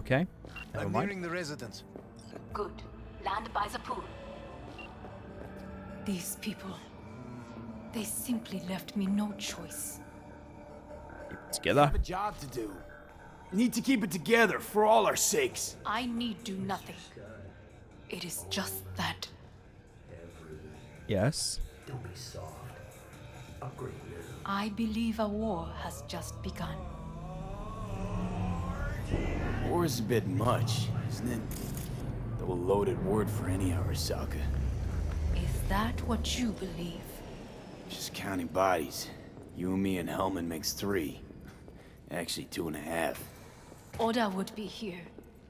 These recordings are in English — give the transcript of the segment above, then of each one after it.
Okay. Never I'm mind. nearing the residence. Good. Land by the pool. These people, they simply left me no choice. Keep it I together. have a job to do. Need to keep it together for all our sakes. I need do nothing. It is just that. Yes. Don't be soft. Upgrade now. I believe a war has just begun. War is a bit much, isn't it? Double loaded word for any Arasaka. Is that what you believe? Just counting bodies. You and me and Hellman makes 3. Actually 2.5. Oda would be here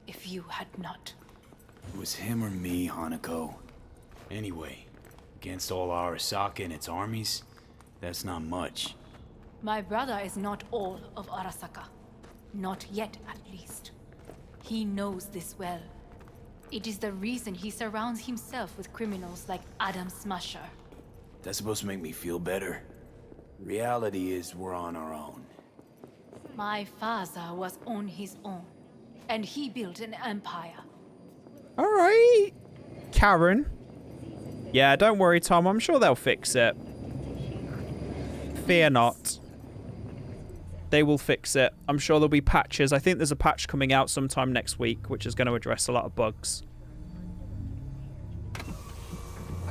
if you had not. It was him or me, Hanako. Anyway, against all Arasaka and its armies, that's not much. My brother is not all of Arasaka. Not yet, at least. He knows this well. It is the reason he surrounds himself with criminals like Adam Smasher. That's supposed to make me feel better. Reality is we're on our own. My father was on his own, and he built an empire. All right. Karen. Yeah, don't worry, Tom. I'm sure they'll fix it. Fear not. They will fix it. I'm sure there'll be patches. I think there's a patch coming out sometime next week, which is going to address a lot of bugs.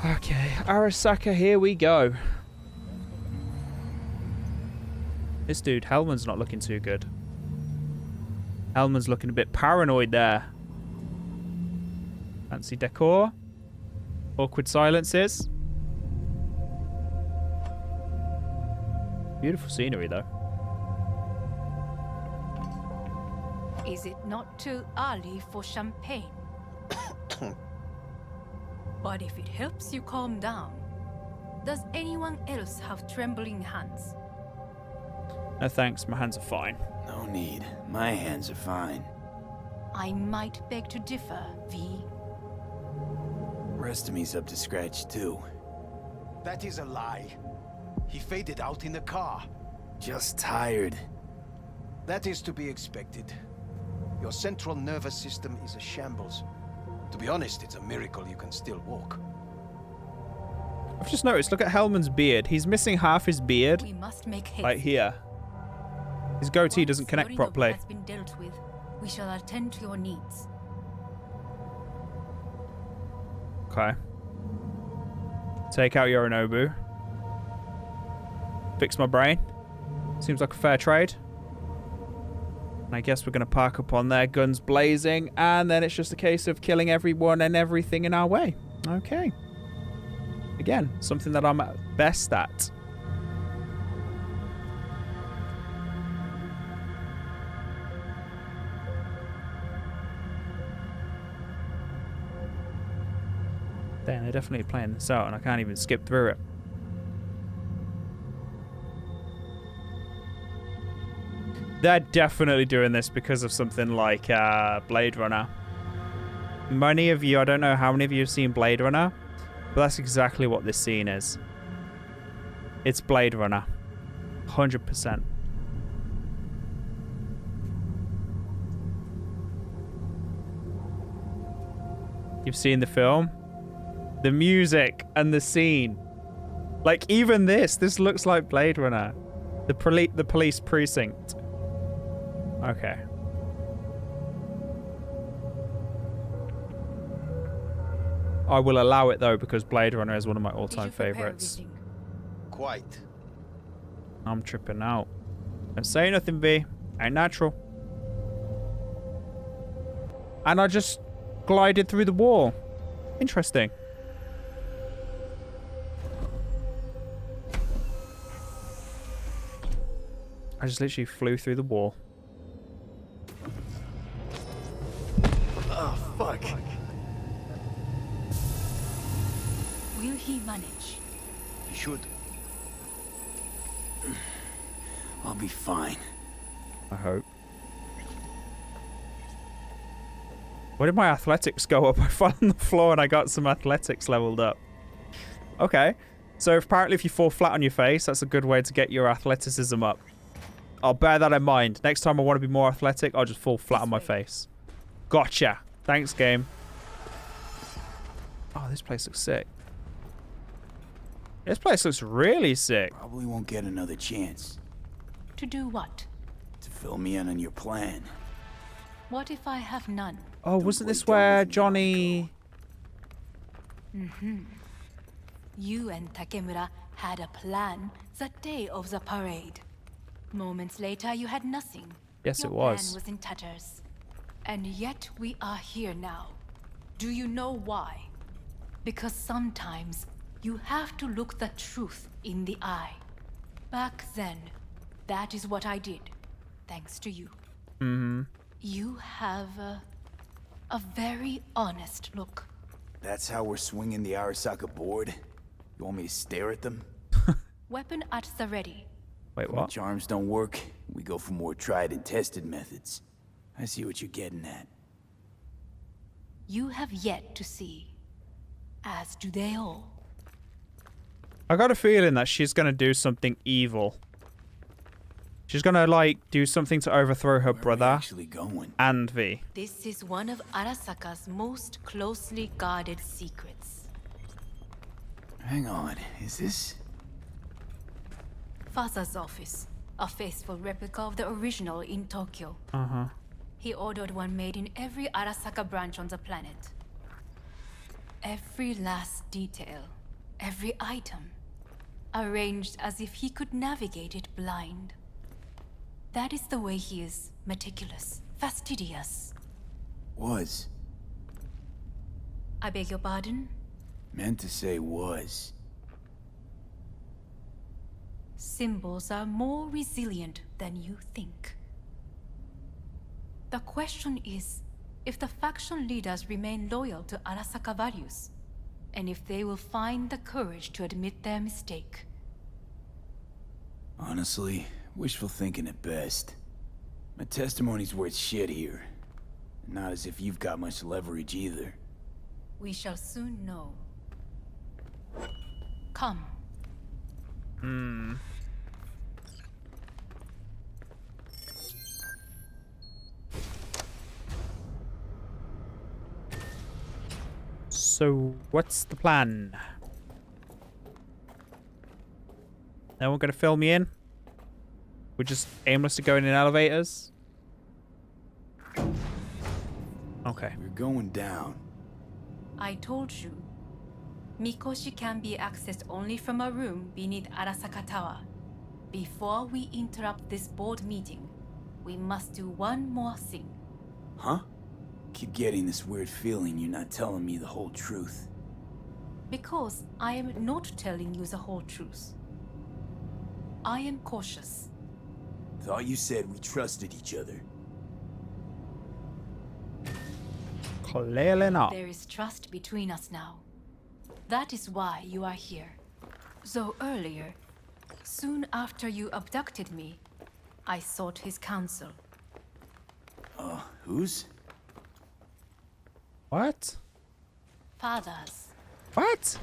Okay, Arasaka, here we go. This dude, Hellman's not looking too good. Hellman's looking a bit paranoid there. Fancy decor. Awkward silences. Beautiful scenery, though. Is it not too early for champagne? But if it helps you calm down, does anyone else have trembling hands? No thanks, my hands are fine. No need. My hands are fine. I might beg to differ, V. Rest of me's up to scratch, too. That is a lie. He faded out in the car. Just tired. That is to be expected. Your central nervous system is a shambles. To be honest, it's a miracle you can still walk. I've just noticed, look at Hellman's beard. He's missing half his beard. We must make haste. Like here. His goatee doesn't Once connect Yorinobu properly. has been dealt with, we shall attend to your needs. Okay. Take out Yorinobu. Fix my brain. Seems like a fair trade. And I guess we're going to park up on there, guns blazing, and then it's just a case of killing everyone and everything in our way. Okay. Again, something that I'm best at. Damn, they're definitely playing this out, and I can't even skip through it. They're definitely doing this because of something like Blade Runner. Many of you, I don't know how many of you have seen Blade Runner, but that's exactly what this scene is. It's Blade Runner. 100%. You've seen the film? The music and the scene. Like, even this looks like Blade Runner. The police precinct. Okay. I will allow it, though, because Blade Runner is one of my all-time favorites. Quite. I'm tripping out. Don't say nothing, V. Ain't natural. And I just glided through the wall. Interesting. I just literally flew through the wall. Oh, fuck. Will he manage? He should. I'll be fine. I hope. Where did my athletics go up? I fell on the floor and I got some athletics leveled up. Okay. So apparently if you fall flat on your face, that's a good way to get your athleticism up. I'll bear that in mind. Next time I want to be more athletic, I'll just fall flat on my face. Gotcha. Thanks, game. Oh, this place looks sick. This place looks really sick. Probably won't get another chance To do what? to fill me in on your plan. What if I have none? Oh, wasn't this where Johnny... You and Takemura had a plan the day of the parade. Moments later, you had nothing. Yes, Your it was. plan was in tatters. And yet we are here now. Do you know why? Because sometimes you have to look the truth in the eye. Back then, that is what I did, thanks to you. You have a very honest look. That's how we're swinging the Arasaka board? You want me to stare at them? Weapon at the ready. Wait, When what? charms don't work, we go for more tried and tested methods. I see what you're getting at. You have yet to see, as do they all. I got a feeling that she's gonna do something evil. She's gonna, like, do something to overthrow her Where are we brother actually going? and V. This is one of Arasaka's most closely guarded secrets. Hang on, is this... Father's office, a faithful replica of the original in Tokyo. Uh-huh. He ordered one made in every Arasaka branch on the planet. Every last detail, every item, arranged as if he could navigate it blind. That is the way he is, meticulous, fastidious. Was. I beg your pardon? Meant to say was. Symbols are more resilient than you think. The question is if the faction leaders remain loyal to Arasaka values, and if they will find the courage to admit their mistake. Honestly, wishful thinking at best. My testimony's worth shit here. Not as if you've got much leverage either. We shall soon know. Come. So, what's the plan? No one gonna fill me in? We're just aimlessly going in elevators? Okay. We're going down. I told you. Mikoshi can be accessed only from a room beneath Arasaka Tower. Before we interrupt this board meeting, we must do one more thing. Huh? Keep getting this weird feeling you're not telling me the whole truth. Because I am not telling you the whole truth. I am cautious. Thought you said we trusted each other. Clearly not. There is trust between us now. That is why you are here. Though earlier, soon after you abducted me, I sought his counsel. Whose? What? Father's. What?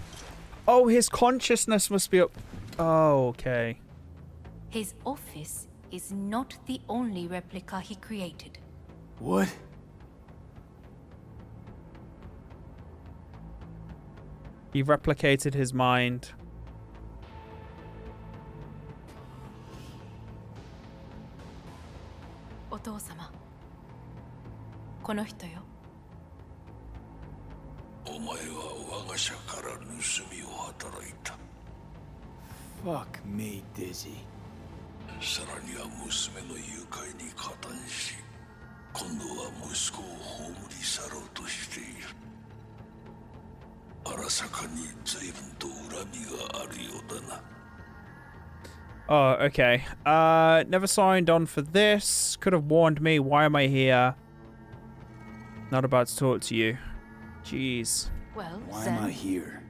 Oh, his consciousness must be up. Oh, okay. His office is not the only replica he created. What? He replicated his mind. Otou-sama. この人よ。お前は我が社から盗みを働いた。 Fuck me, Dizzy. さらには娘の誘拐に加担し、今度は息子を葬り去ろうとしている。荒坂に随分と恨みがあるようだな。 Oh, okay. Never signed on for this. Could have warned me. Why am I here? Not about to talk to you. Jeez. Well, Why then, am I here?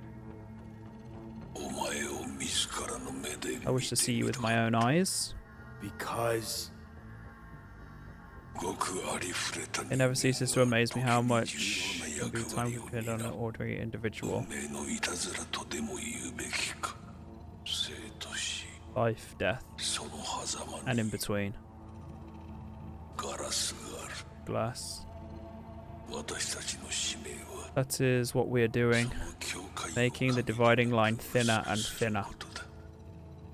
お前を自らの目で見て I wish to see you with my own eyes. Because... ごくありふれた It never ceases to amaze me how much 時に can 重 be 要な time 役 we 割 put を on 担 an う ordinary individual. 運命のいたずらとでも言うべきか。生と死、 Life, death, その狭間 and in に between. ガラスがある。 Glass. 私たちの使命は That is what we are doing. その境界を Making the dividing line thinner and thinner.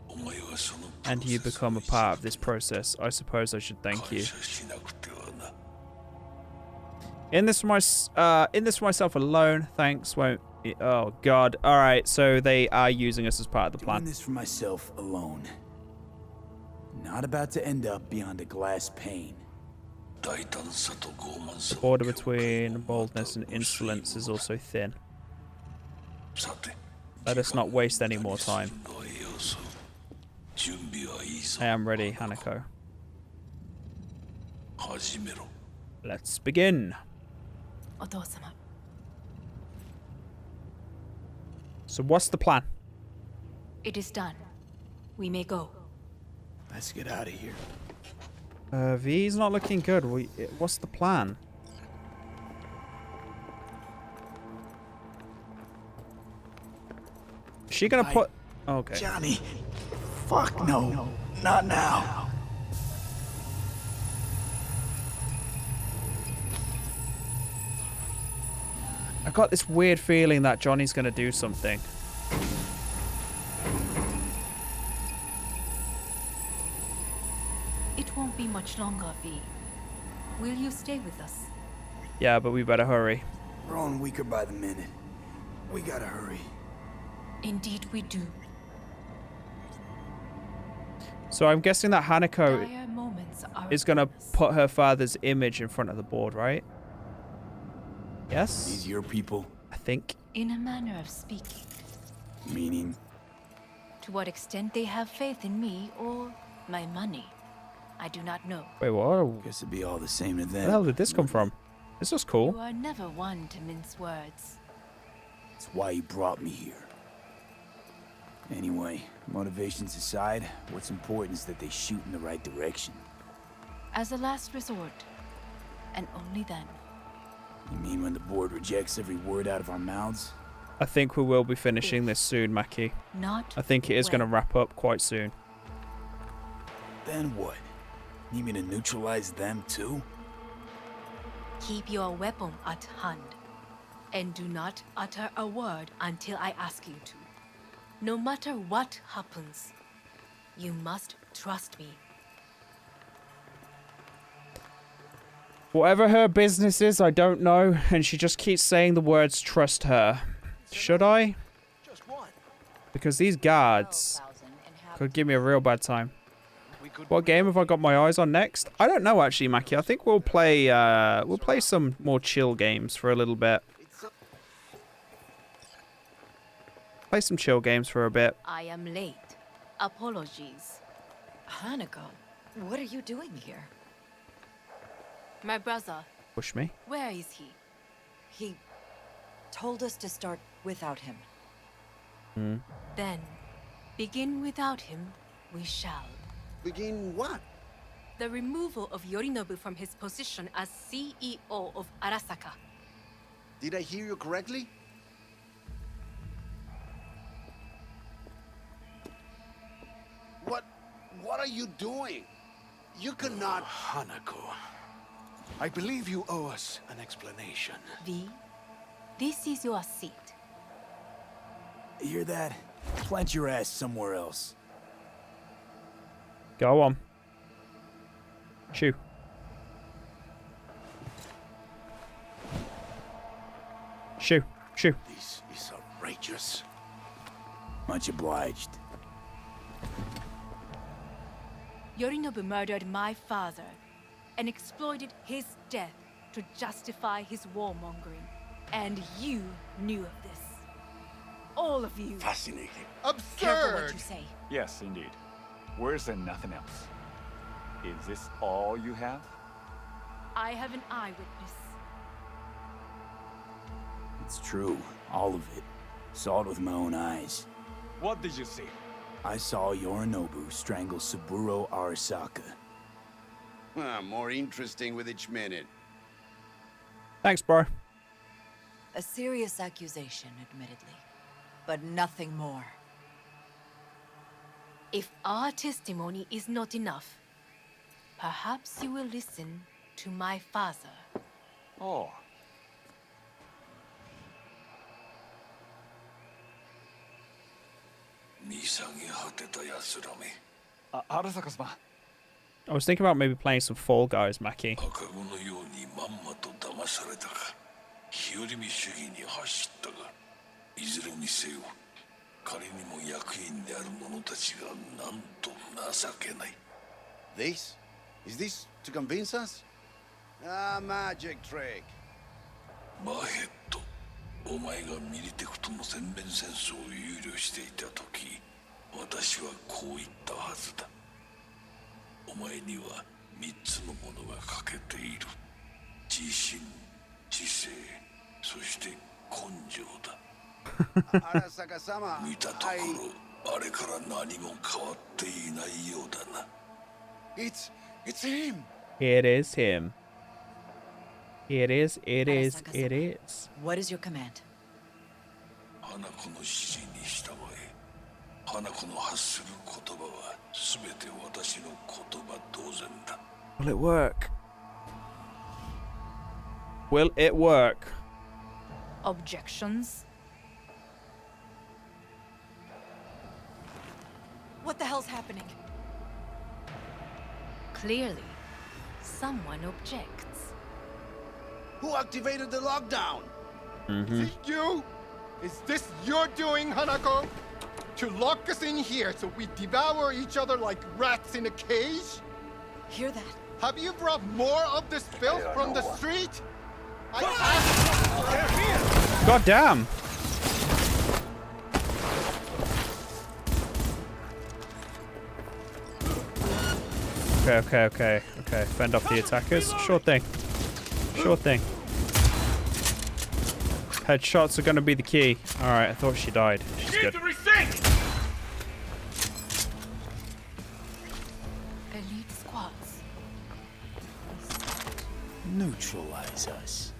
お前はその And you become a part of this process. I suppose I should thank 感 you. 謝しなくてはな In this for myself alone. Thanks. Won't. Oh God. All right. So they are using us as part of the Doing plan. this for myself alone. Not about to end up beyond a glass pane. 大胆さと傲慢さ The を border 境界 between を boldness and また薄い insolence is also thin. さて Let us not waste any more 時間を time. 無駄にするのはよそう準備はいいぞ I am ready, Hanako. 始めろ Let's begin. お父様。 So what's the plan? It is done. We may go. Let's get out of here. V's not looking good. What's the plan? Is she gonna put... Okay. Johnny. Fuck no. Not now. I got this weird feeling that Johnny's gonna do something. It won't be much longer, V. Will you stay with us? Yeah, but we better hurry. We're growing weaker by the minute. We gotta hurry. Indeed we do. So I'm guessing that Hanako Dire moments are is gonna upon us. put her father's image in front of the board, right? These Yes? your people? I think. In a manner of speaking. Meaning? To what extent they have faith in me or my money, I do not know. Wait, what? Guess it'd be all the same to them. Where the hell did this come from? This was You cool. are never one to mince words. That's why you brought me here. Anyway, motivations aside, what's important is that they shoot in the right direction. As a last resort, and only then. You mean when the board rejects every word out of our mouths? I think we will be finishing this soon, Maki. Not I think it is going to when. wrap up quite soon. Then what? Need me to neutralize them too? Keep your weapon at hand, and do not utter a word until I ask you to. No matter what happens, you must trust me. Whatever her business is, I don't know, and she just keeps saying the words trust her. Should I? Because these guards could give me a real bad time. What game have I got my eyes on next? I don't know actually, Maki. I think we'll play some more chill games for a little bit. Play some chill games for a bit. I am late. Apologies. Hanako, what are you doing here? My brother, Push me. where is he? He told us to start without him. Then, begin without him, we shall. Begin what? The removal of Yorinobu from his position as CEO of Arasaka. Did I hear you correctly? What are you doing? You cannot... Hanako, I believe you owe us an explanation. V, this is your seat. You hear that? Plant your ass somewhere else. Go on. Shoo. Shoo. Shoo. This is outrageous. Much obliged. Yorinobu murdered my father and exploited his death to justify his warmongering. And you knew of this. All of you. Fascinating. Careful what you say. Yes, indeed. Worse than nothing else. Is this all you have? I have an eyewitness. It's true. All of it. Saw it with my own eyes. What did you see? I saw Yorinobu strangle Saburo Arasaka. More interesting with each minute. Thanks, bro. A serious accusation, admittedly. But nothing more. If our testimony is not enough, perhaps you will listen to my father. Oh, Arasaka-sama. I was thinking about maybe playing some Fall Guys, Mackie. 赤子のようにまんまと騙されたか。日和見主義に走ったが、いずれにせよ、仮にも役員である者たちがなんと情けない。This? Is this to convince us? Ah, magic trick. バヘッド、お前がミリテクとの全面戦争を憂慮していた時、私はこう言ったはずだ。お前には3つのものが欠けている。自信、知性、そして根性だ。見たところ、あれから何も変わっていないようだな。It's him. It is him. It is. What is your command? 花子の指示に従え。花子の発する言葉は全て私の言葉同然だ。Will it work? Will it work? Objections? What the hell's happening? Clearly, someone objects. Who activated the lockdown? Is it you? Is this your doing, Hanako? To lock us in here so we devour each other like rats in a cage? Hear that? Have you brought more of this filth from the street? God damn. Okay. Fend off the attackers. Sure thing. Headshots are going to be the key. Alright, I thought she died. She's good. Elite squads. Neutralize us.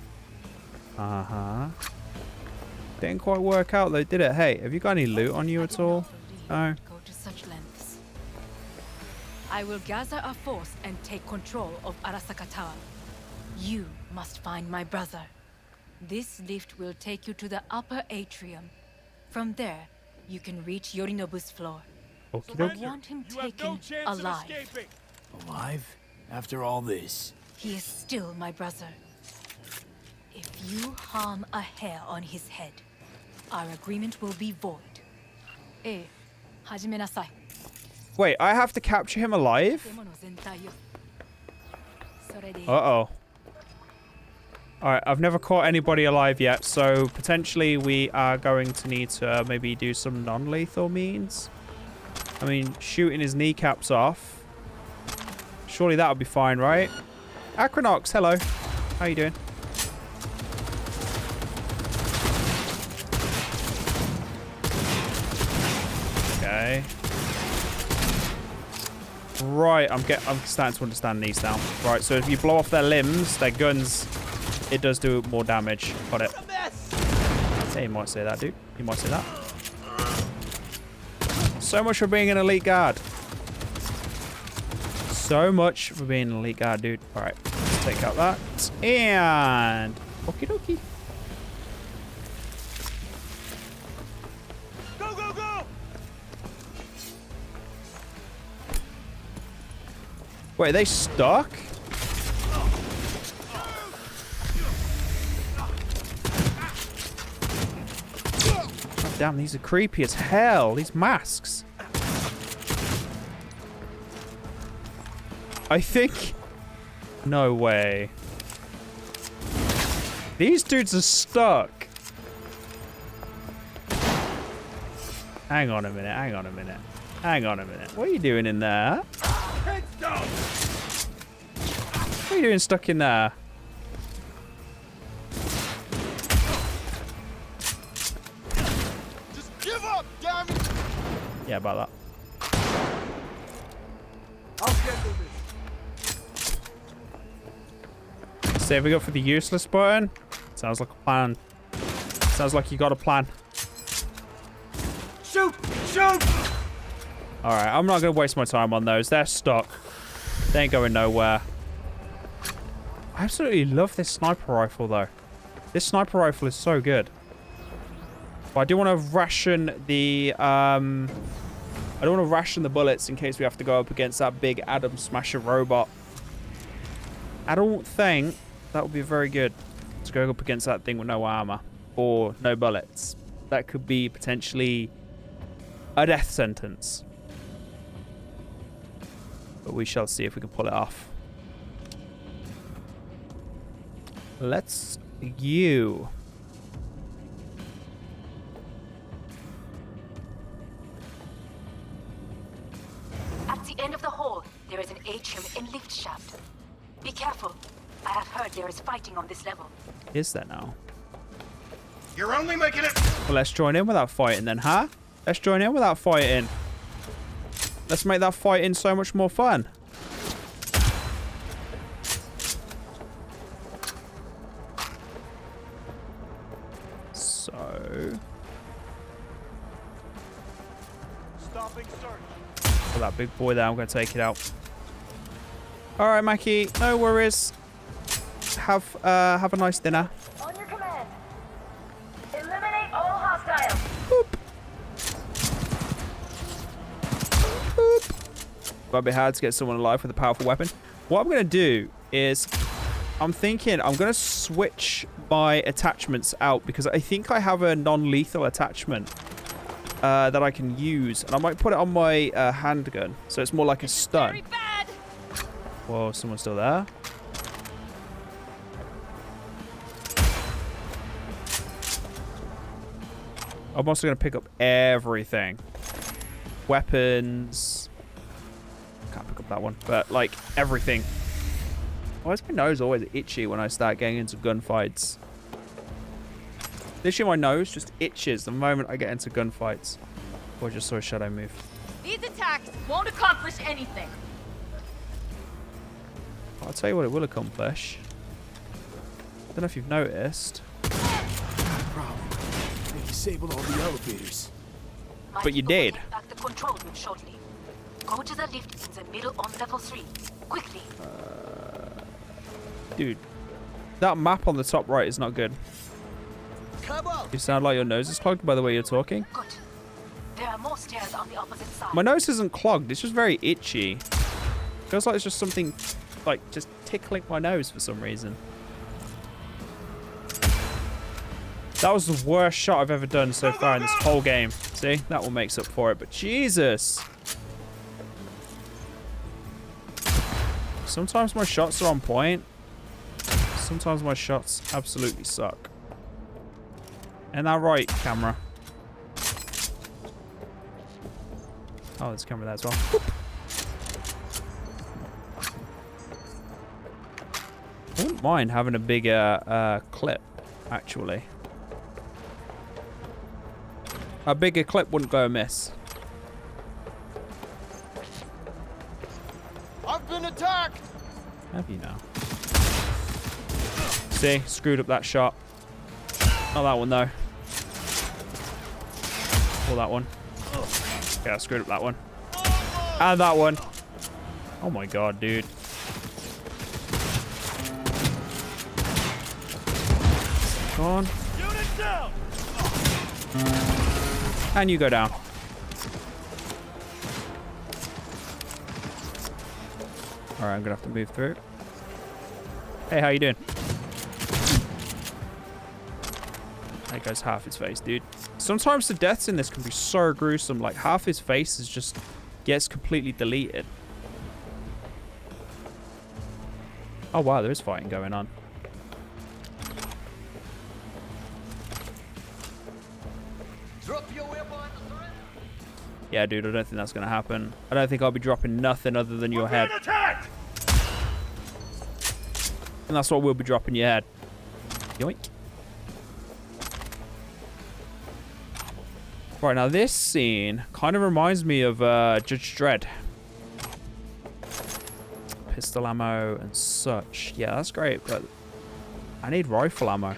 Didn't quite work out though, did it? Hey, have you got any loot on you at all? No. Go to such lengths. I will gather a force and take control of Arasaka Tower. You must find my brother. This lift will take you to the upper atrium. From there, you can reach Yorinobu's floor. I want him taken alive. Alive? After all this? He is still my brother. If you harm a hair on his head, our agreement will be void. Hajime nasai. Wait, I have to capture him alive? Uh-oh. Alright, I've never caught anybody alive yet, so potentially we are going to need to maybe do some non-lethal means. I mean, shooting his kneecaps off. Surely that would be fine, right? Acronox, hello. How you doing? Okay. Right, I'm starting to understand these now. Right, so if you blow off their limbs, their guns, it does do more damage. Got it. Yeah, you might say that, dude. You might say that. So much for being an elite guard. So much for being an elite guard, dude. All right, let's take out that. And... okie dokie. Go! Wait, are they stuck? God damn, these are creepy as hell. These masks. I think... no way. These dudes are stuck. Hang on a minute. What are you doing in there? What are you doing stuck in there? Just give up, damn it! Yeah, about that. I'll handle this. Saving up for the useless button? Sounds like a plan. Sounds like you got a plan. Shoot! Alright, I'm not going to waste my time on those. They're stuck. They ain't going nowhere. I absolutely love this sniper rifle, though. This sniper rifle is so good. But I do want to ration the I don't want to ration the bullets in case we have to go up against that big Atom Smasher robot. I don't think that would be very good to go up against that thing with no armor or no bullets. That could be potentially a death sentence. But we shall see if we can pull it off. Let's you. At the end of the hall, there is an atrium and lift shaft. Be careful. I have heard there is fighting on this level. Is there now? You're only making it. Well, let's join in without fighting then, huh? Let's join in without fighting. Let's make that fighting so much more fun. So... Stopping search. For that big boy there, I'm going to take it out. All right, Mackie, no worries. Have a nice dinner. On your command. Eliminate all hostiles. Boop. Boop. Might be hard to get someone alive with a powerful weapon. What I'm going to do is, I'm thinking I'm going to switch my attachments out because I think I have a non-lethal attachment that I can use. And I might put it on my handgun so it's more like a stun. Whoa, someone's still there. I'm also going to pick up everything. Weapons. Can't pick up that one. But, like, everything. Why is my nose always itchy when I start getting into gunfights? Literally, my nose just itches the moment I get into gunfights. Oh, I just saw a shadow move. These attacks won't accomplish anything. I'll tell you what it will accomplish. I don't know if you've noticed. Problem. They disabled all the elevators. But you did. Back the control room shortly. Go to the lift in the middle on level 3. Quickly. Dude, that map on the top right is not good. You sound like your nose is clogged by the way you're talking. Good. There are more stairs on the opposite side. My nose isn't clogged. It's just very itchy. Feels like it's just something, like, just tickling my nose for some reason. That was the worst shot I've ever done so far in this whole game. See? That one makes up for it. But Jesus. Sometimes my shots are on point. Sometimes my shots absolutely suck. Ain't that right, camera? Oh, there's a camera there as well. Whoop. I wouldn't mind having a bigger clip, actually. A bigger clip wouldn't go amiss. I've been attacked. Have you now? See, screwed up that shot. Not that one though. Or that one. Yeah, I screwed up that one. And that one. Oh my god, dude. Go on. Unit down. And you go down. Alright, I'm gonna have to move through. Hey, how you doing? There goes half his face, dude. Sometimes the deaths in this can be so gruesome. Like, half his face is just gets completely deleted. Oh, wow, there is fighting going on. Yeah, dude, I don't think that's going to happen. I don't think I'll be dropping nothing other than your head. And that's what we'll be dropping, your head. Yoink. Right, now this scene kind of reminds me of Judge Dredd. Pistol ammo and such. Yeah, that's great, but I need rifle ammo.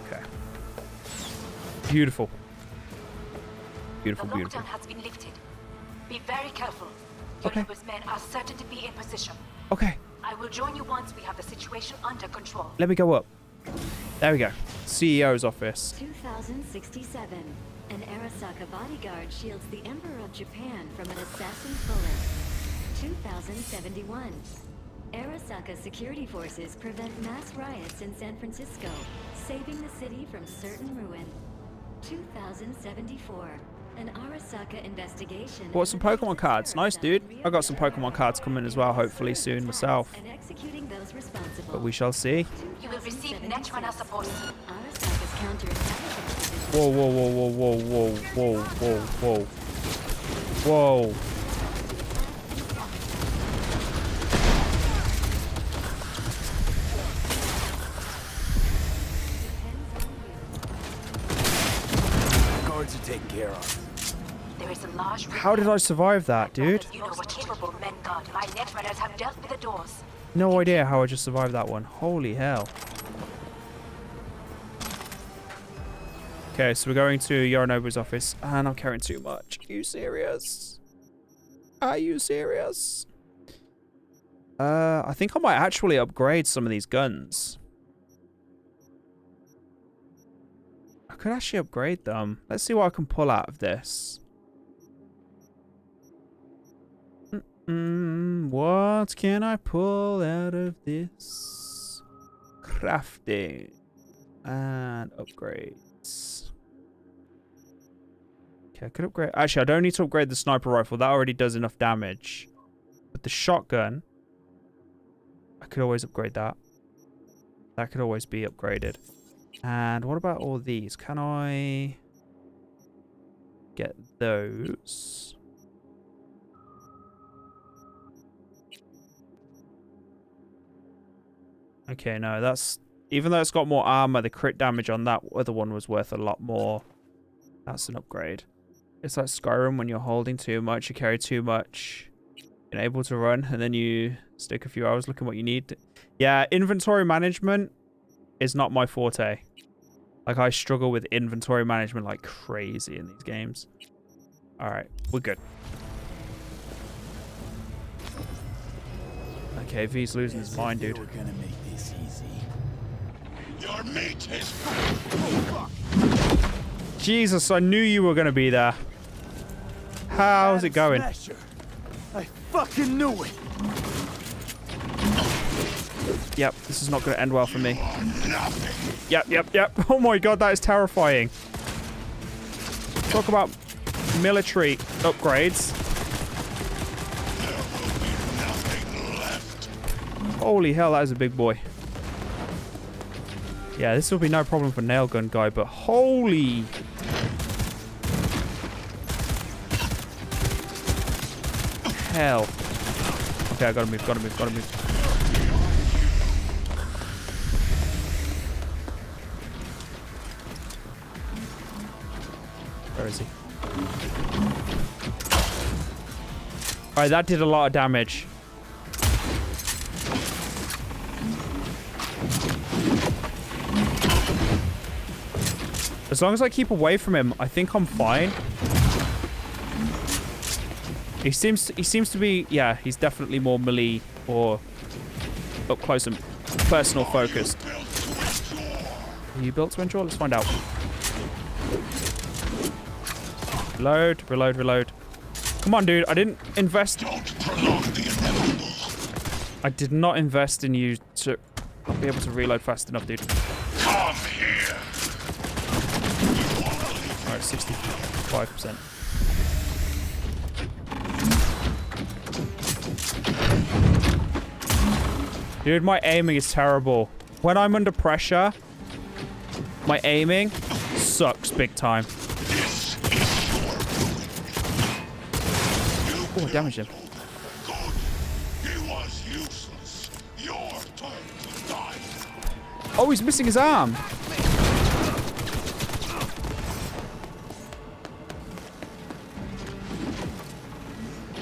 Okay. Beautiful. Beautiful, the beautiful. lockdown has been lifted. Be very careful. Your neighbor's men are certain to be in position. Okay. I will join you once we have the situation under control. Let me go up. There we go. CEO's office. 2067. An Arasaka bodyguard shields the Emperor of Japan from an assassin's bullet. 2071. Arasaka security forces prevent mass riots in San Francisco, saving the city from certain ruin. 2074. An Arasaka investigation. Bought some Pokemon cards. Nice, dude. I got some Pokemon cards coming as well, hopefully soon myself. And executing those responsible. But we shall see. You will receive Netrunner support. Arasaka's counterintelligence. Whoa, whoa, whoa, whoa, whoa, whoa, whoa, whoa, whoa. Whoa. Guards are taken care of. There is a large. How did I survive that, dude? You know what capable men guard my Netrunners have dealt with the doors. No idea how I just survived that one. Holy hell. Okay, so we're going to Yorinobu's office, and I'm carrying too much. Are you serious? Are you serious? I think I might actually upgrade some of these guns. I could actually upgrade them. Let's see what I can pull out of this. What can I pull out of this? Crafting and upgrades. Okay, I could upgrade. Actually, I don't need to upgrade the sniper rifle. That already does enough damage. But the shotgun, I could always upgrade that. That could always be upgraded. And what about all these? Can I get those? Okay, no, that's... Even though it's got more armor, the crit damage on that other one was worth a lot more. That's an upgrade. It's like Skyrim, when you're holding too much, you carry too much, you're able to run, and then you stick a few hours looking what you need. Yeah, inventory management is not my forte. Like, I struggle with inventory management like crazy in these games. Alright, we're good. Okay, V's losing his mind, dude. We're gonna make this easy. Your mate is... Jesus, I knew you were going to be there. How's it going? Smasher. I fucking knew it. Yep, this is not going to end well for me. Yep. Oh my god, that is terrifying. Talk about military upgrades. Holy hell, that is a big boy. Yeah, this will be no problem for nail gun guy, but holy... hell. Okay, I gotta move. Where is he? Alright, that did a lot of damage. As long as I keep away from him, I think I'm fine. He seems to be, yeah, he's definitely more melee or up close and personal focused. Are you built to endure? Let's find out. Reload. Come on, dude. I didn't invest. I did not invest in you to be able to reload fast enough, dude. Come here. Alright, 65%. Dude, my aiming is terrible. When I'm under pressure, my aiming sucks big time. Oh, I damaged him. Oh, he's missing his arm.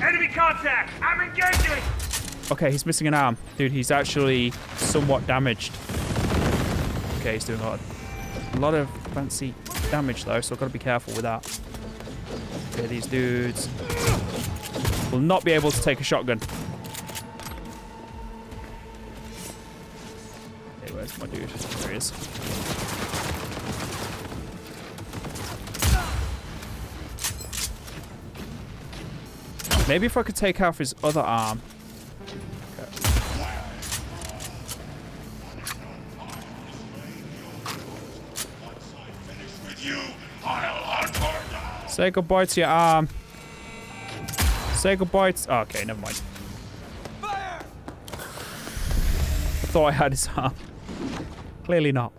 Enemy contact! I'm engaging! Okay, he's missing an arm. Dude, he's actually somewhat damaged. Okay, he's doing a lot of fancy damage, though, so I've got to be careful with that. Okay, these dudes will not be able to take a shotgun. Okay, Where's my dude? There he is. Maybe if I could take off his other arm. Say goodbye to your arm. Say goodbye to... Oh, okay, never mind. Fire! I thought I had his arm. Clearly not.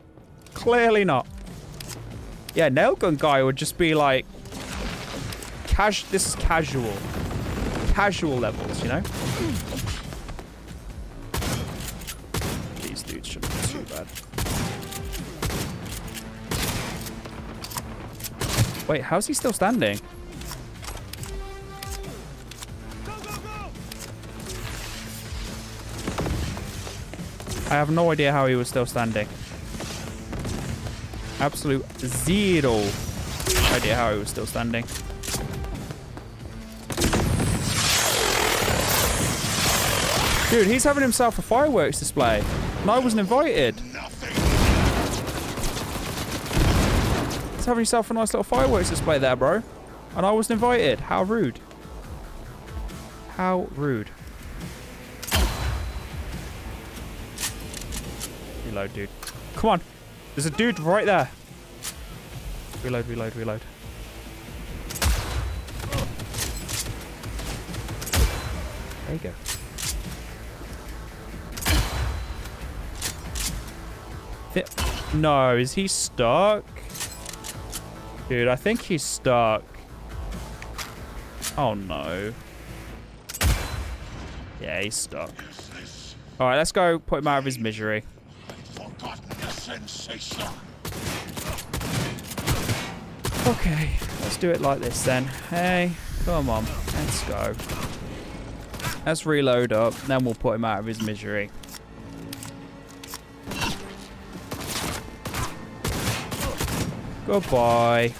Clearly not. Yeah, nail gun guy would just be like... This is casual. Casual levels, you know? These dudes shouldn't be too bad. Wait, how's he still standing? I have no idea how he was still standing. Absolute zero idea how he was still standing. Dude, he's having himself a fireworks display, and I wasn't invited. He's having himself a nice little fireworks display there, bro, and I wasn't invited. How rude. How rude. Reload, dude. Come on. There's a dude right there. Reload, reload, reload. There you go. No, is he stuck? Dude, I think he's stuck. Oh no. Yeah, he's stuck. Alright, let's go put him out of his misery. Okay, let's do it like this then. Hey, come on, let's go. Let's reload up, then we'll put him out of his misery. Goodbye.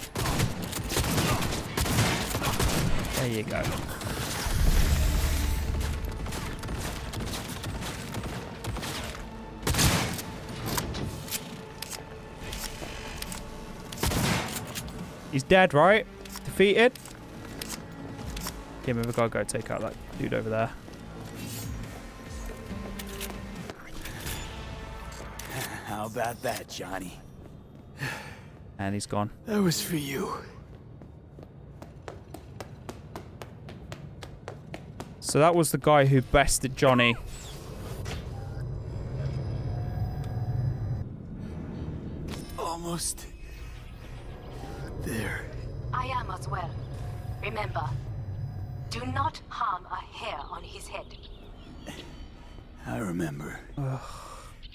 There you go. He's dead, right? Defeated. Okay, maybe we gotta go take out that dude over there. How about that, Johnny? And he's gone. That was for you. So that was the guy who bested Johnny. Almost there. I am as well. Remember, do not harm a hair on his head. I remember.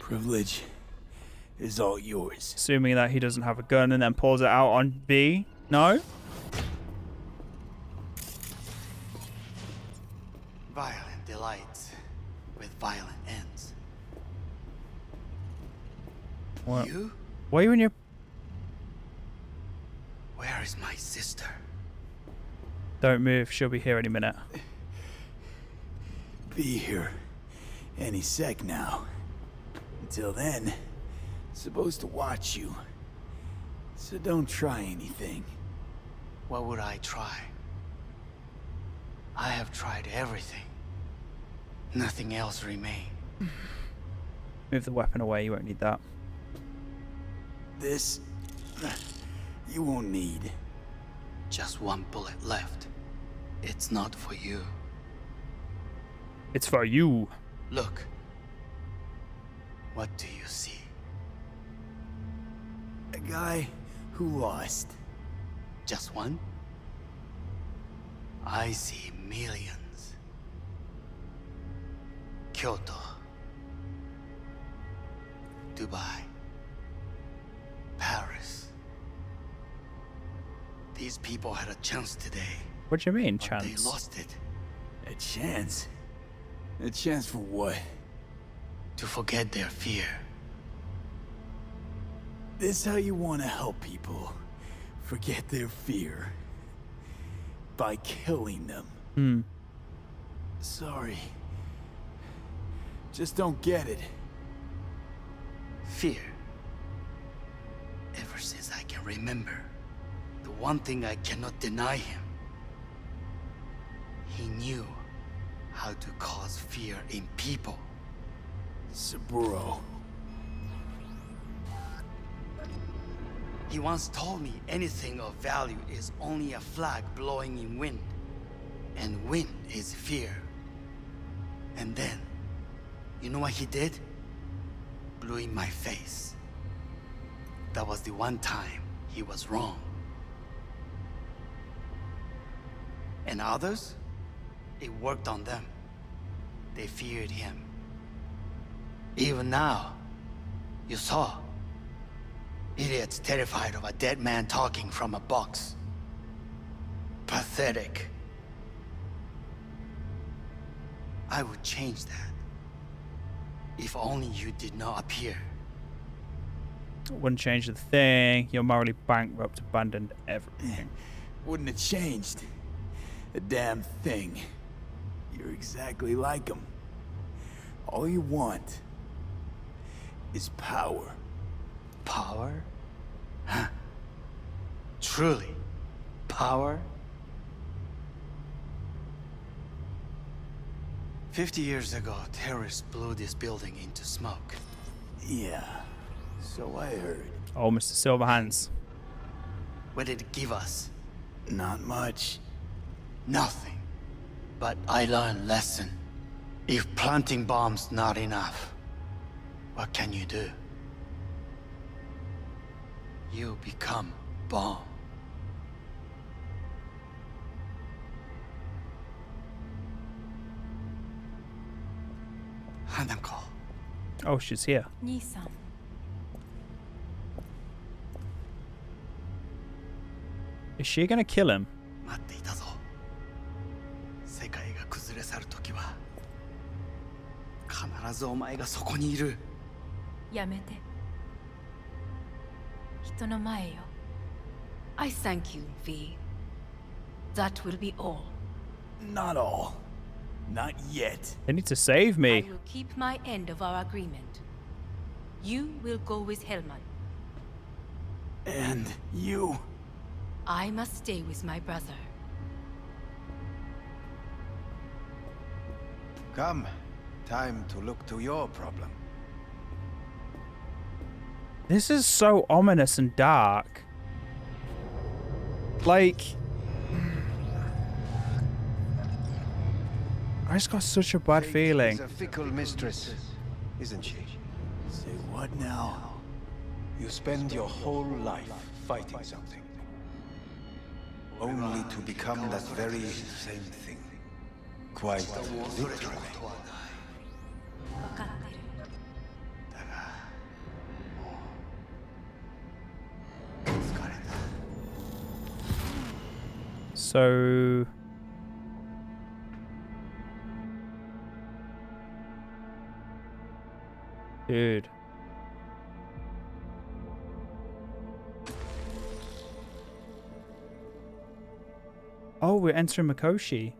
Privilege is all yours. Assuming that he doesn't have a gun and then pulls it out on B. No? Violent delights with violent ends. What? You? Why are you in your... Where is my sister? Don't move. She'll be here any minute. Be here any sec now. Until then, supposed to watch you. So don't try anything. What would I try? I have tried everything. Nothing else remains. Move the weapon away. You won't need that. This... you won't need. Just one bullet left. It's not for you. It's for you. Look. What do you see? A guy who lost. Just one? I see millions. Kyoto. Dubai. Paris. These people had a chance today. What do you mean, but chance? They lost it. A chance? A chance for what? To forget their fear. This how you want to help people forget their fear? By killing them. Sorry. Just don't get it. Fear. Ever since I can remember, the one thing I cannot deny him. He knew how to cause fear in people. Saburo. He once told me anything of value is only a flag blowing in wind. And wind is fear. And then, you know what he did? Blew in my face. That was the one time he was wrong. And others? It worked on them. They feared him. Even now, you saw. Idiots terrified of a dead man talking from a box. Pathetic. I would change that. If only you did not appear. Wouldn't change the thing. You're morally bankrupt, abandoned everything. Wouldn't have changed a damn thing. You're exactly like him. All you want is power. Power? Huh. Truly, power? 50 years ago, terrorists blew this building into smoke. Yeah, so I heard. Oh, Mr. Silverhands. What did it give us? Not much. Nothing. But I learned a lesson. If planting bombs not enough, what can you do? You become bomb. Hanako. Oh, she's here. Nisan. Is she gonna kill him? 待っていたぞ。世界が崩れ去る時は必ずお前がそこにいる。やめて。人の前よ。I thank you, V. That will be all. Not all. Not yet. They need to save I me. will keep my end of our agreement. You will go with Hellman. And you? I must stay with my brother. Come. Time to look to your problem. This is so ominous and dark. Like, I just got such a bad feeling. She's a fickle mistress, isn't she? Say what now? You spend your whole life fighting something, only to become that very same thing. Quite literally. So... Dude. Oh, we're entering Mikoshi.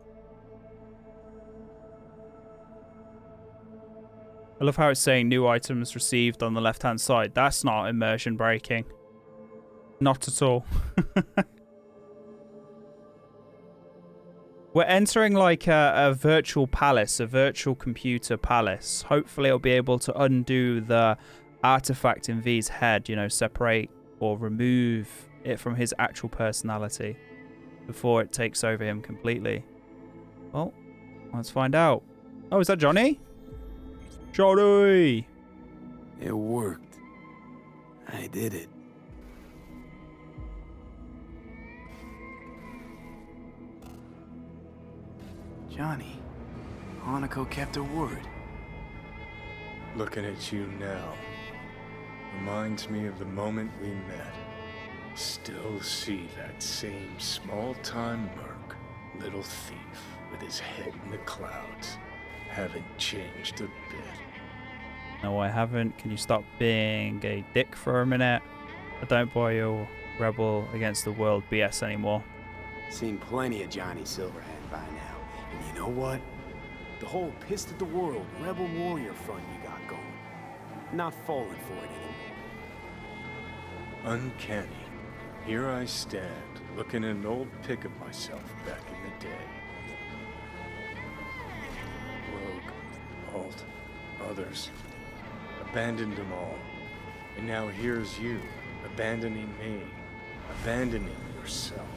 I love how it's saying new items received on the left-hand side. That's not immersion breaking. Not at all. We're entering like a virtual palace, a virtual computer palace. Hopefully it'll be able to undo the artifact in V's head, you know, separate or remove it from his actual personality before it takes over him completely. Well, let's find out. Oh, is that Johnny? Johnny! It worked. I did it. Johnny, Hanako kept her word. Looking at you now reminds me of the moment we met. Still see that same small-time merc, little thief with his head in the clouds. Haven't changed a bit. No, I haven't. Can you stop being a dick for a minute? I don't buy your rebel against the world BS anymore. Seen plenty of Johnny Silverhand by now. And you know what? The whole pissed at the world rebel warrior front you got going. not falling for it anymore. Uncanny. Here I stand, looking at an old pic of myself back in the day. Rogue, Alt, others. Abandoned them all. And now here's you, abandoning me. Abandoning yourself.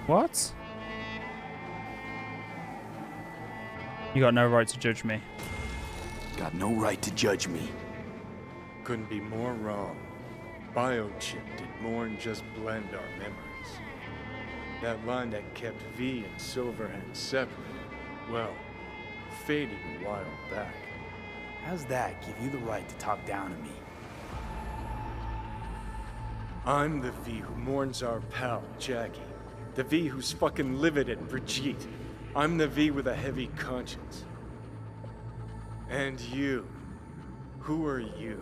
What? You got no right to judge me. Got no right to judge me. Couldn't be more wrong. Biochip did more than just blend our memories. That line that kept V and Silverhand separate, well, faded a while back. How's that give you the right to talk down to me? I'm the V who mourns our pal, Jackie. The V who's fucking livid at Brigitte. I'm the V with a heavy conscience. And you. Who are you?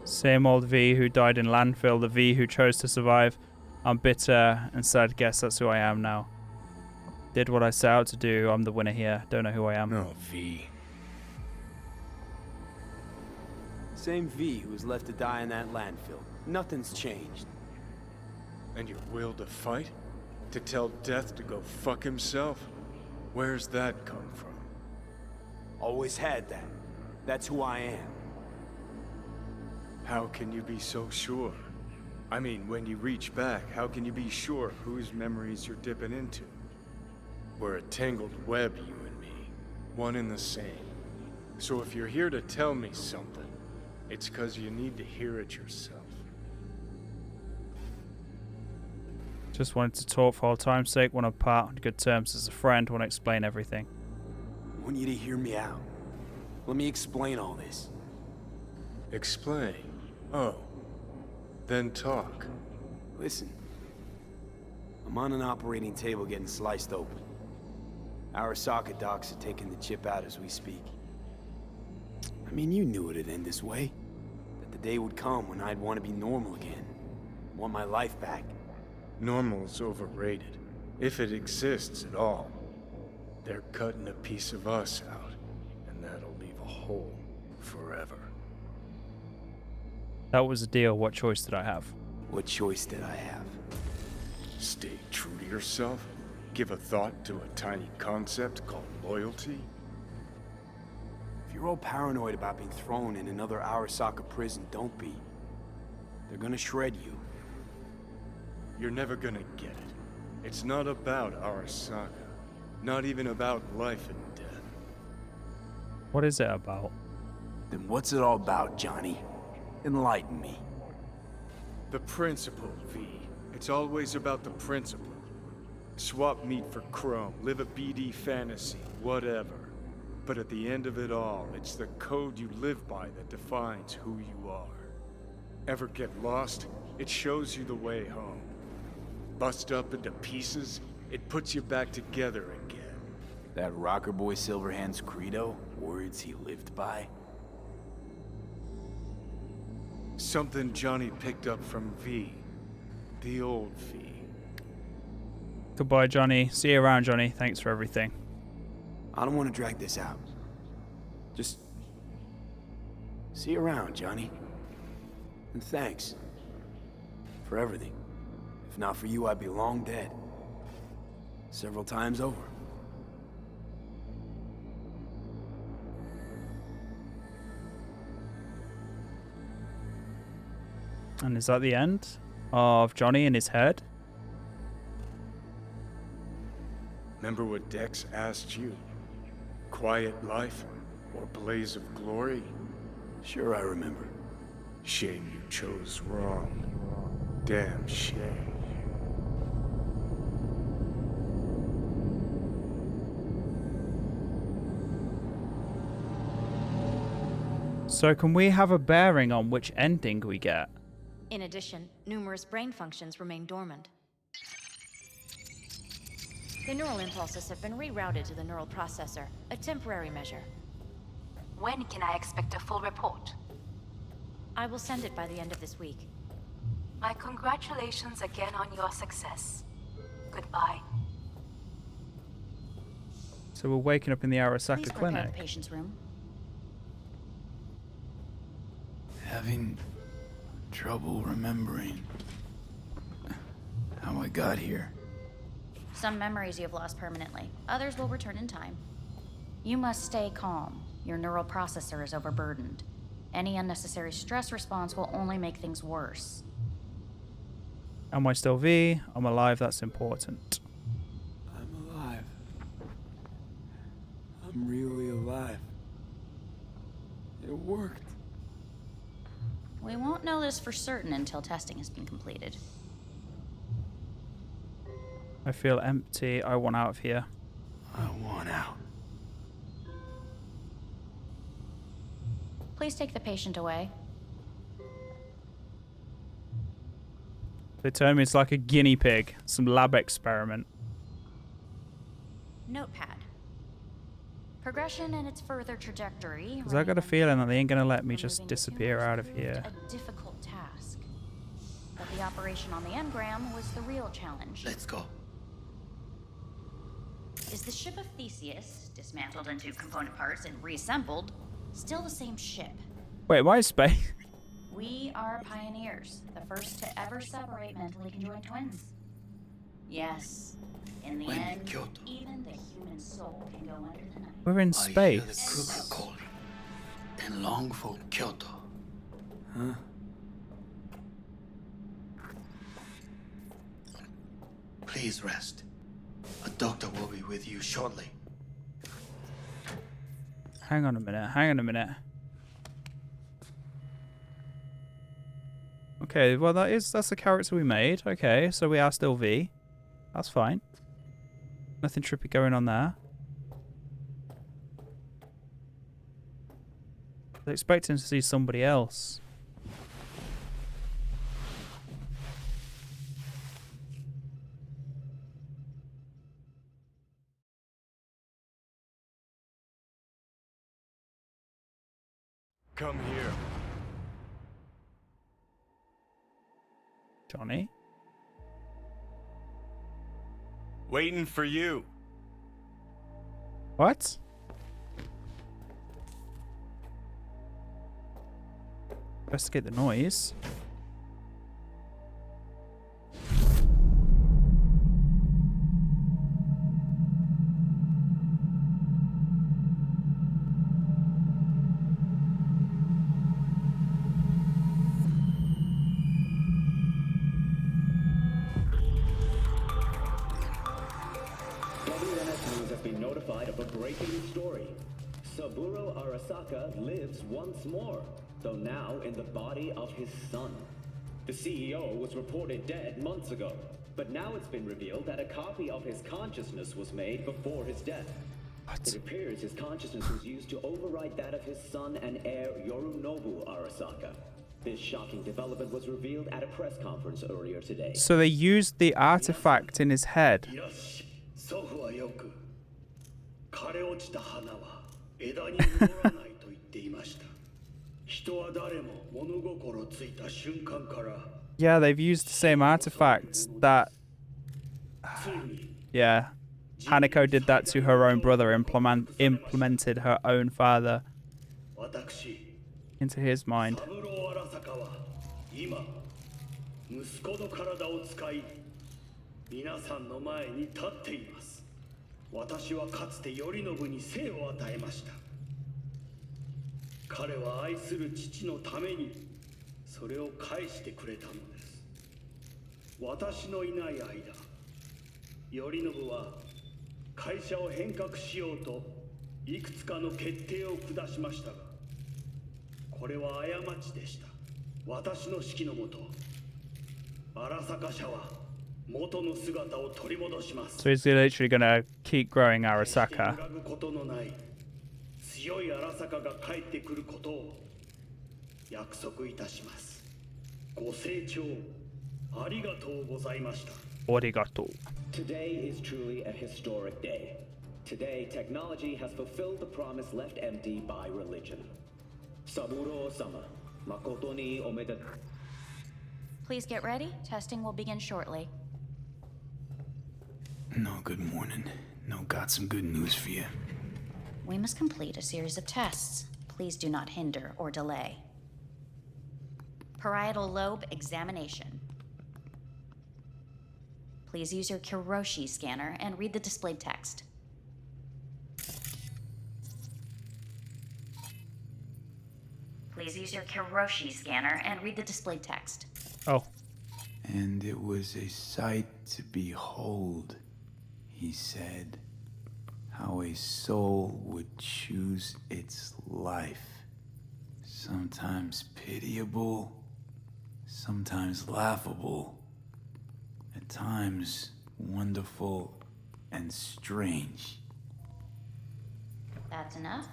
Same old V who died in landfill, the V who chose to survive. I'm bitter and sad. Guess that's who I am now. Did what I set out to do. I'm the winner here. Don't know who I am. No, V. Same V who was left to die in that landfill. Nothing's changed. And your will to fight? To tell Death to go fuck himself? Where's that come from? Always had that. That's who I am. How can you be so sure? I mean, when you reach back, how can you be sure whose memories you're dipping into? We're a tangled web, you and me. One and the same. So if you're here to tell me something, it's 'cause you need to hear it yourself. Just wanted to talk for old time's sake. Want to part on good terms as a friend. Want to explain everything. I want you to hear me out. Let me explain all this. Explain? Oh. Then talk. Listen. I'm on an operating table getting sliced open. Arasaka docs are taking the chip out as we speak. I mean, you knew it'd end this way. That the day would come when I'd want to be normal again. Want my life back. Normal's overrated. If it exists at all. They're cutting a piece of us out, and that'll leave a hole forever. That was a deal. What choice did I have? What choice did I have? Stay true to yourself? Give a thought to a tiny concept called loyalty? If you're all paranoid about being thrown in another Arasaka prison, don't be. They're gonna shred you. You're never gonna get it. It's not about Arasaka. Not even about life and death. What is it about? Then what's it all about, Johnny? Enlighten me. The principle, V. It's always about the principle. Swap meat for chrome, live a BD fantasy, whatever. But at the end of it all, it's the code you live by that defines who you are. Ever get lost? It shows you the way home. Bust up into pieces, it puts you back together again. That rocker boy Silverhand's credo? Words he lived by? Something Johnny picked up from V. The old V. Goodbye, Johnny. See you around, Johnny. Thanks for everything. I don't want to drag this out. Just... see you around, Johnny. And thanks. For everything. If not for you, I'd be long dead. Several times over. And is that the end of Johnny in his head? Remember what Dex asked you? Quiet life or blaze of glory? Sure I remember. Shame you chose wrong. Damn shame. So can we have a bearing on which ending we get? In addition, numerous brain functions remain dormant. The neural impulses have been rerouted to the neural processor, a temporary measure. When can I expect a full report? I will send it by the end of this week. My congratulations again on your success. Goodbye. So we're waking up in the Arasaka Please prepare clinic. the patient's room. Having trouble remembering how I got here. Some memories you have lost permanently. Others will return in time. You must stay calm. Your neural processor is overburdened. Any unnecessary stress response will only make things worse. Am I still V? I'm alive, that's important. I'm alive. I'm really alive. It worked. We won't know this for certain until testing has been completed. I feel empty. I want out of here. I want out. Please take the patient away. They tell me it's like a guinea pig. Some lab experiment. Notepad. Progression and its further trajectory. Because I got a feeling that they ain't going to let me just disappear out of here. A difficult task. But the operation on the engram was the real challenge. Let's go. Is the ship of Theseus, dismantled into component parts and reassembled, still the same ship? Wait, why is space? We are pioneers, the first to ever separate mentally conjoined twins. Yes, in the end, even the human soul can go under the knife. We're in I hear the space. cuckoo calling and long for Kyoto. Huh? Please rest. A doctor will be with you shortly. Hang on a minute. Hang on a minute. Okay, well that's the character we made. Okay, so we are still V. That's fine. Nothing trippy going on there. I was expecting to see somebody else. Come here. Johnny? Waiting for you. What? Investigate the noise. WNS News has been notified of a breaking story. Saburo Arasaka lives once more, though now in the body of his son. The CEO was reported dead months ago, but now it's been revealed that a copy of his consciousness was made before his death. It appears his consciousness was used to override that of his son and heir Yorunobu Arasaka. This shocking development was revealed at a press conference earlier today. So they used the artifact in his head. 祖父はよく枯れ落ちた花は枝に実らないと言っていました。人は誰も物心ついた瞬間から Yeah, they've used the same artifacts that... Yeah. Hanako did that to her own brother, implemented her own father into his mind. 三郎荒坂は今息子の体を使い皆さんの前に立っています。私はかつて頼信に生を与えました。彼は愛する父のためにそれを返してくれたのです。私のいない間、頼信は会社を変革しようといくつかの決定を下しましたが、これは過ちでした。私の指揮のもと、荒坂社は So he's literally gonna keep growing Arasaka. 強い荒坂が帰ってくることを約束いたします。ご清聴ありがとうございました。Arigato. Today is truly a historic day. Today, technology has fulfilled the promise left empty by religion. Saburo-sama, makoto ni omedetou. Please get ready. Testing will begin shortly. No good morning, no god. got some good news for you. We must complete a series of tests. Please do not hinder or delay. Parietal lobe examination. Please use your Kiroshi scanner and read the displayed text. Please use your Kiroshi scanner and read the displayed text. Oh. And it was a sight to behold, he said, how a soul would choose its life. Sometimes pitiable, sometimes laughable, at times wonderful and strange. That's enough.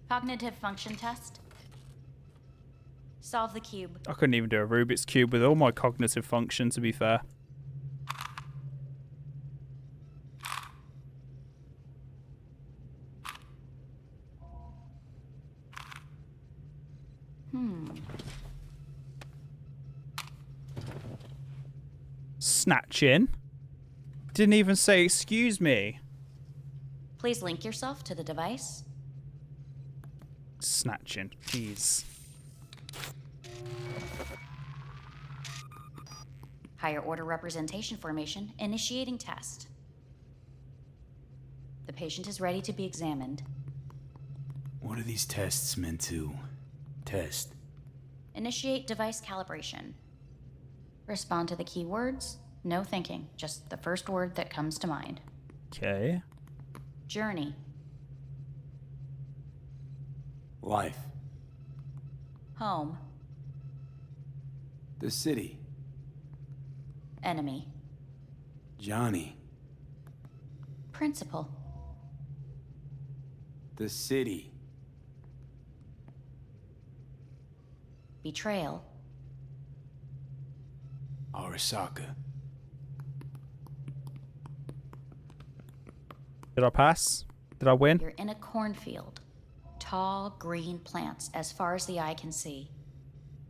Cognitive function test. Solve the cube. I couldn't even do a Rubik's Cube with all my cognitive function, to be fair. Snatching? Didn't even say excuse me. Please link yourself to the device. Snatching, jeez. Higher order representation formation, initiating test. The patient is ready to be examined. What are these tests meant to test? Initiate device calibration. Respond to the keywords. No thinking, just the first word that comes to mind. Okay. Journey. Life. Home. The city. Enemy. Johnny. Principal. The city. Betrayal. Arasaka. Did I pass? Did I win? You're in a cornfield. Tall, green plants as far as the eye can see.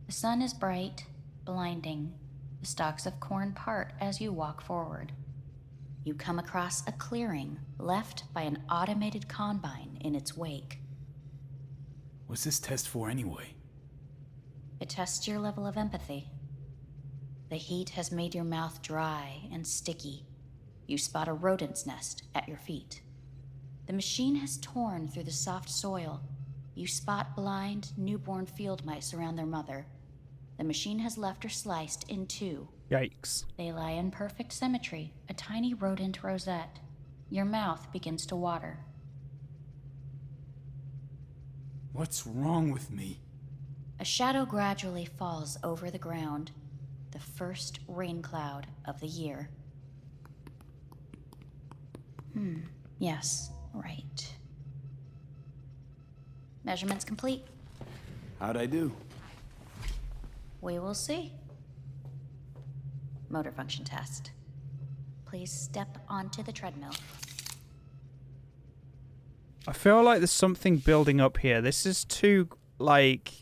The sun is bright, blinding. The stalks of corn part as you walk forward. You come across a clearing left by an automated combine in its wake. What's this test for anyway? It tests your level of empathy. The heat has made your mouth dry and sticky. You spot a rodent's nest at your feet. The machine has torn through the soft soil. You spot blind, newborn field mice around their mother. The machine has left her sliced in two. Yikes. They lie in perfect symmetry, a tiny rodent rosette. Your mouth begins to water. What's wrong with me? A shadow gradually falls over the ground. The first rain cloud of the year. Yes, right. Measurements complete. How'd I do? We will see. Motor function test. Please step onto the treadmill. I feel like there's something building up here. This is too, like...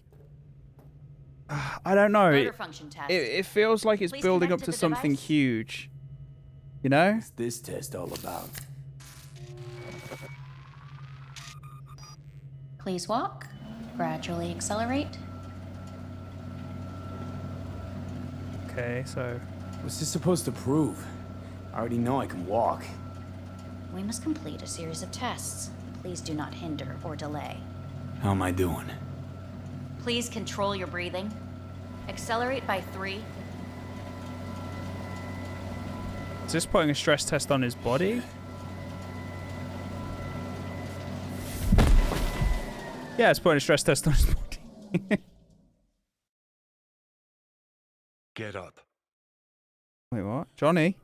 I don't know. Motor function test. It feels like it's Please building up connect to the something device. huge. You know? What's this test all about? Please walk. Gradually accelerate. Okay, so... What's this supposed to prove? I already know I can walk. We must complete a series of tests. Please do not hinder or delay. How am I doing? Please control your breathing. Accelerate by 3. Is this putting a stress test on his body? Yeah, it's putting a stress test on his body. Get up. Wait, what? Johnny?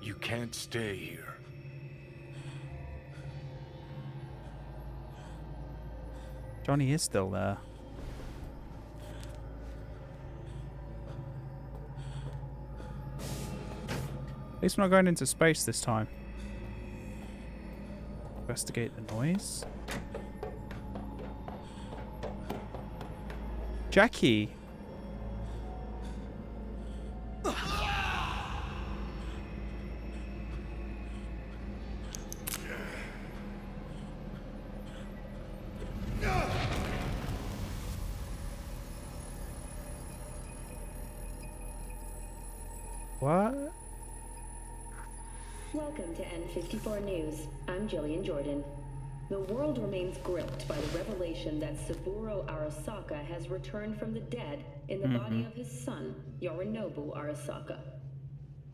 You can't stay here. Johnny is still there. At least we're not going into space this time. Investigate the noise. Jackie. What? Welcome to N54 News. I'm Jillian Jordan. The world remains gripped by the revelation that Saburo Arasaka has returned from the dead in the body of his son, Yorinobu Arasaka.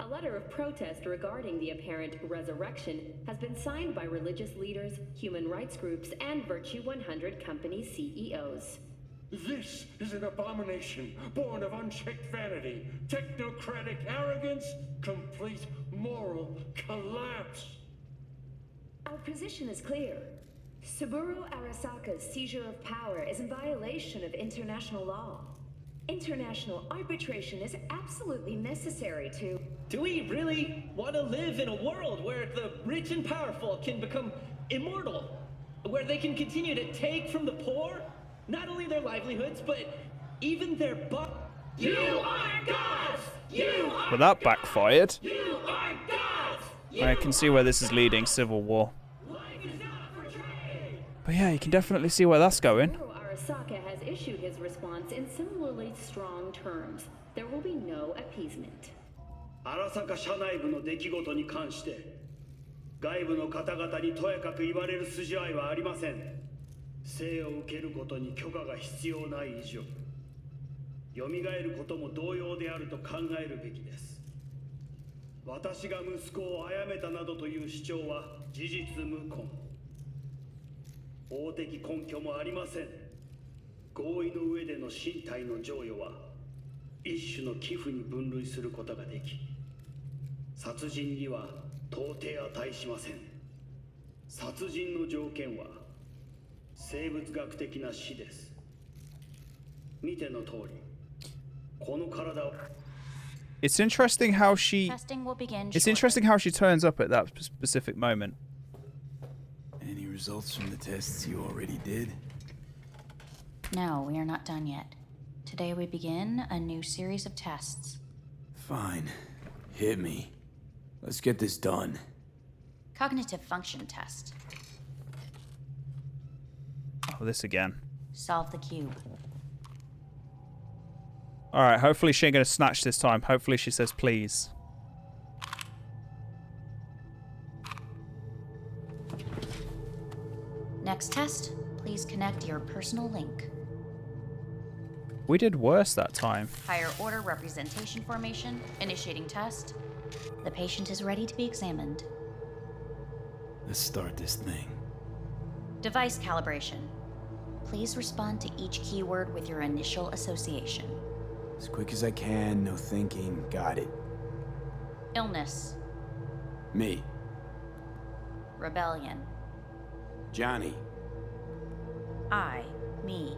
A letter of protest regarding the apparent resurrection has been signed by religious leaders, human rights groups, and Virtue 100 company CEOs. This is an abomination born of unchecked vanity, technocratic arrogance, complete moral collapse. Our position is clear. Saburo Arasaka's seizure of power is in violation of international law. International arbitration is absolutely necessary to... Do we really want to live in a world where the rich and powerful can become immortal? Where they can continue to take from the poor? Not only their livelihoods, but even their You are gods! You are Well, that backfired. You are gods! I can see where this is leading, civil war. But yeah, you can definitely see where that's going. Arasaka has issued his response in similarly strong terms. There will be no appeasement. 荒坂社内部の出来事に関して外部の方々にとやかく言われる筋合いはありません。生を受けることに許可が必要ない以上、蘇ることも同様であると考えるべきです。私が息子を殺めたなどという主張は事実無根。法的根拠もありません。合意の上での身体の贈与は一種の寄付に分類することができ、殺人には到底値しません。殺人の条件は生物学的な死です。見ての通り、この体を It's interesting how she... Testing will begin It's shortly. interesting how she turns up at that specific moment. Any results from the tests you already did? No, we are not done yet. Today we begin a new series of tests. Fine. Hit me. Let's get this done. Cognitive function test. Oh, this again. Solve the cube. Alright, hopefully she ain't gonna snatch this time. Hopefully she says please. Next test, please connect your personal link. We did worse that time. Higher order representation formation, initiating test. The patient is ready to be examined. Let's start this thing. Device calibration. Please respond to each keyword with your initial association. As quick as I can, no thinking. Got it. Illness. Me. Rebellion. Johnny. Me.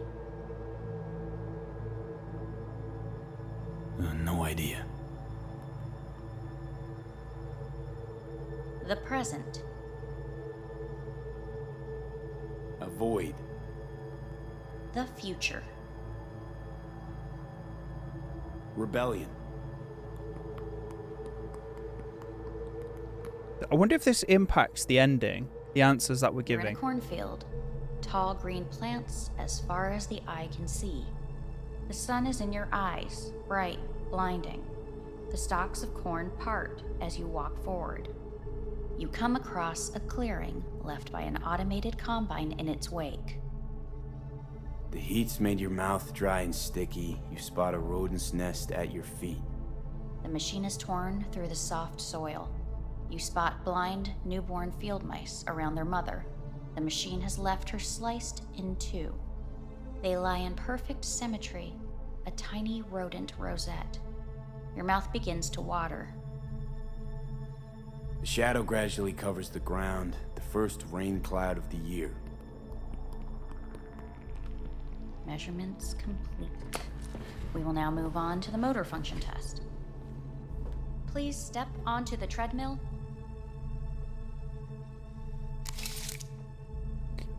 No idea. The present. Avoid. The future. Rebellion. I wonder if this impacts the ending, the answers that we're You're in giving. a cornfield. Tall green plants as far as the eye can see. The sun is in your eyes, bright, blinding. The stalks of corn part as you walk forward. You come across a clearing left by an automated combine in its wake. The heat's made your mouth dry and sticky. You spot a rodent's nest at your feet. The machine is torn through the soft soil. You spot blind, newborn field mice around their mother. The machine has left her sliced in two. They lie in perfect symmetry, a tiny rodent rosette. Your mouth begins to water. The shadow gradually covers the ground, the first rain cloud of the year. Measurements complete. We will now move on to the motor function test. Please step onto the treadmill.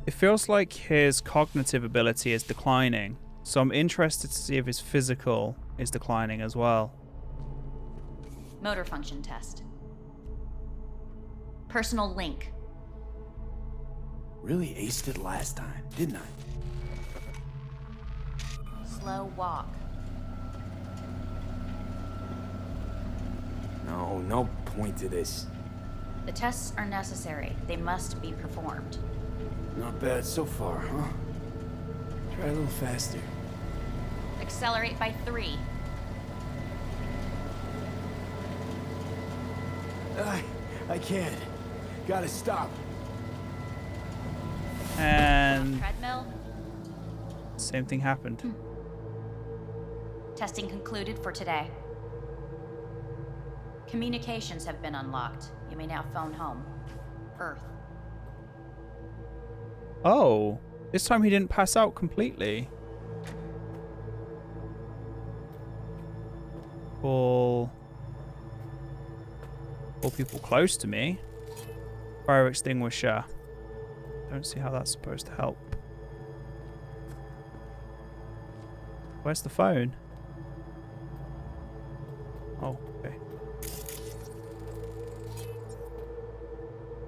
It feels like his cognitive ability is declining, so I'm interested to see if his physical is declining as well. Motor function test. Personal link. Really aced it last time, didn't I? Slow walk. No point to this. The tests are necessary. They must be performed. Not bad so far, huh? Try a little faster. Accelerate by 3. I can't. Gotta stop. And treadmill. Same thing happened. Testing concluded for today. Communications have been unlocked. You may now phone home. Earth. Oh, this time he didn't pass out completely. Call people close to me. Fire extinguisher. Don't see how that's supposed to help. Where's the phone? Oh, okay.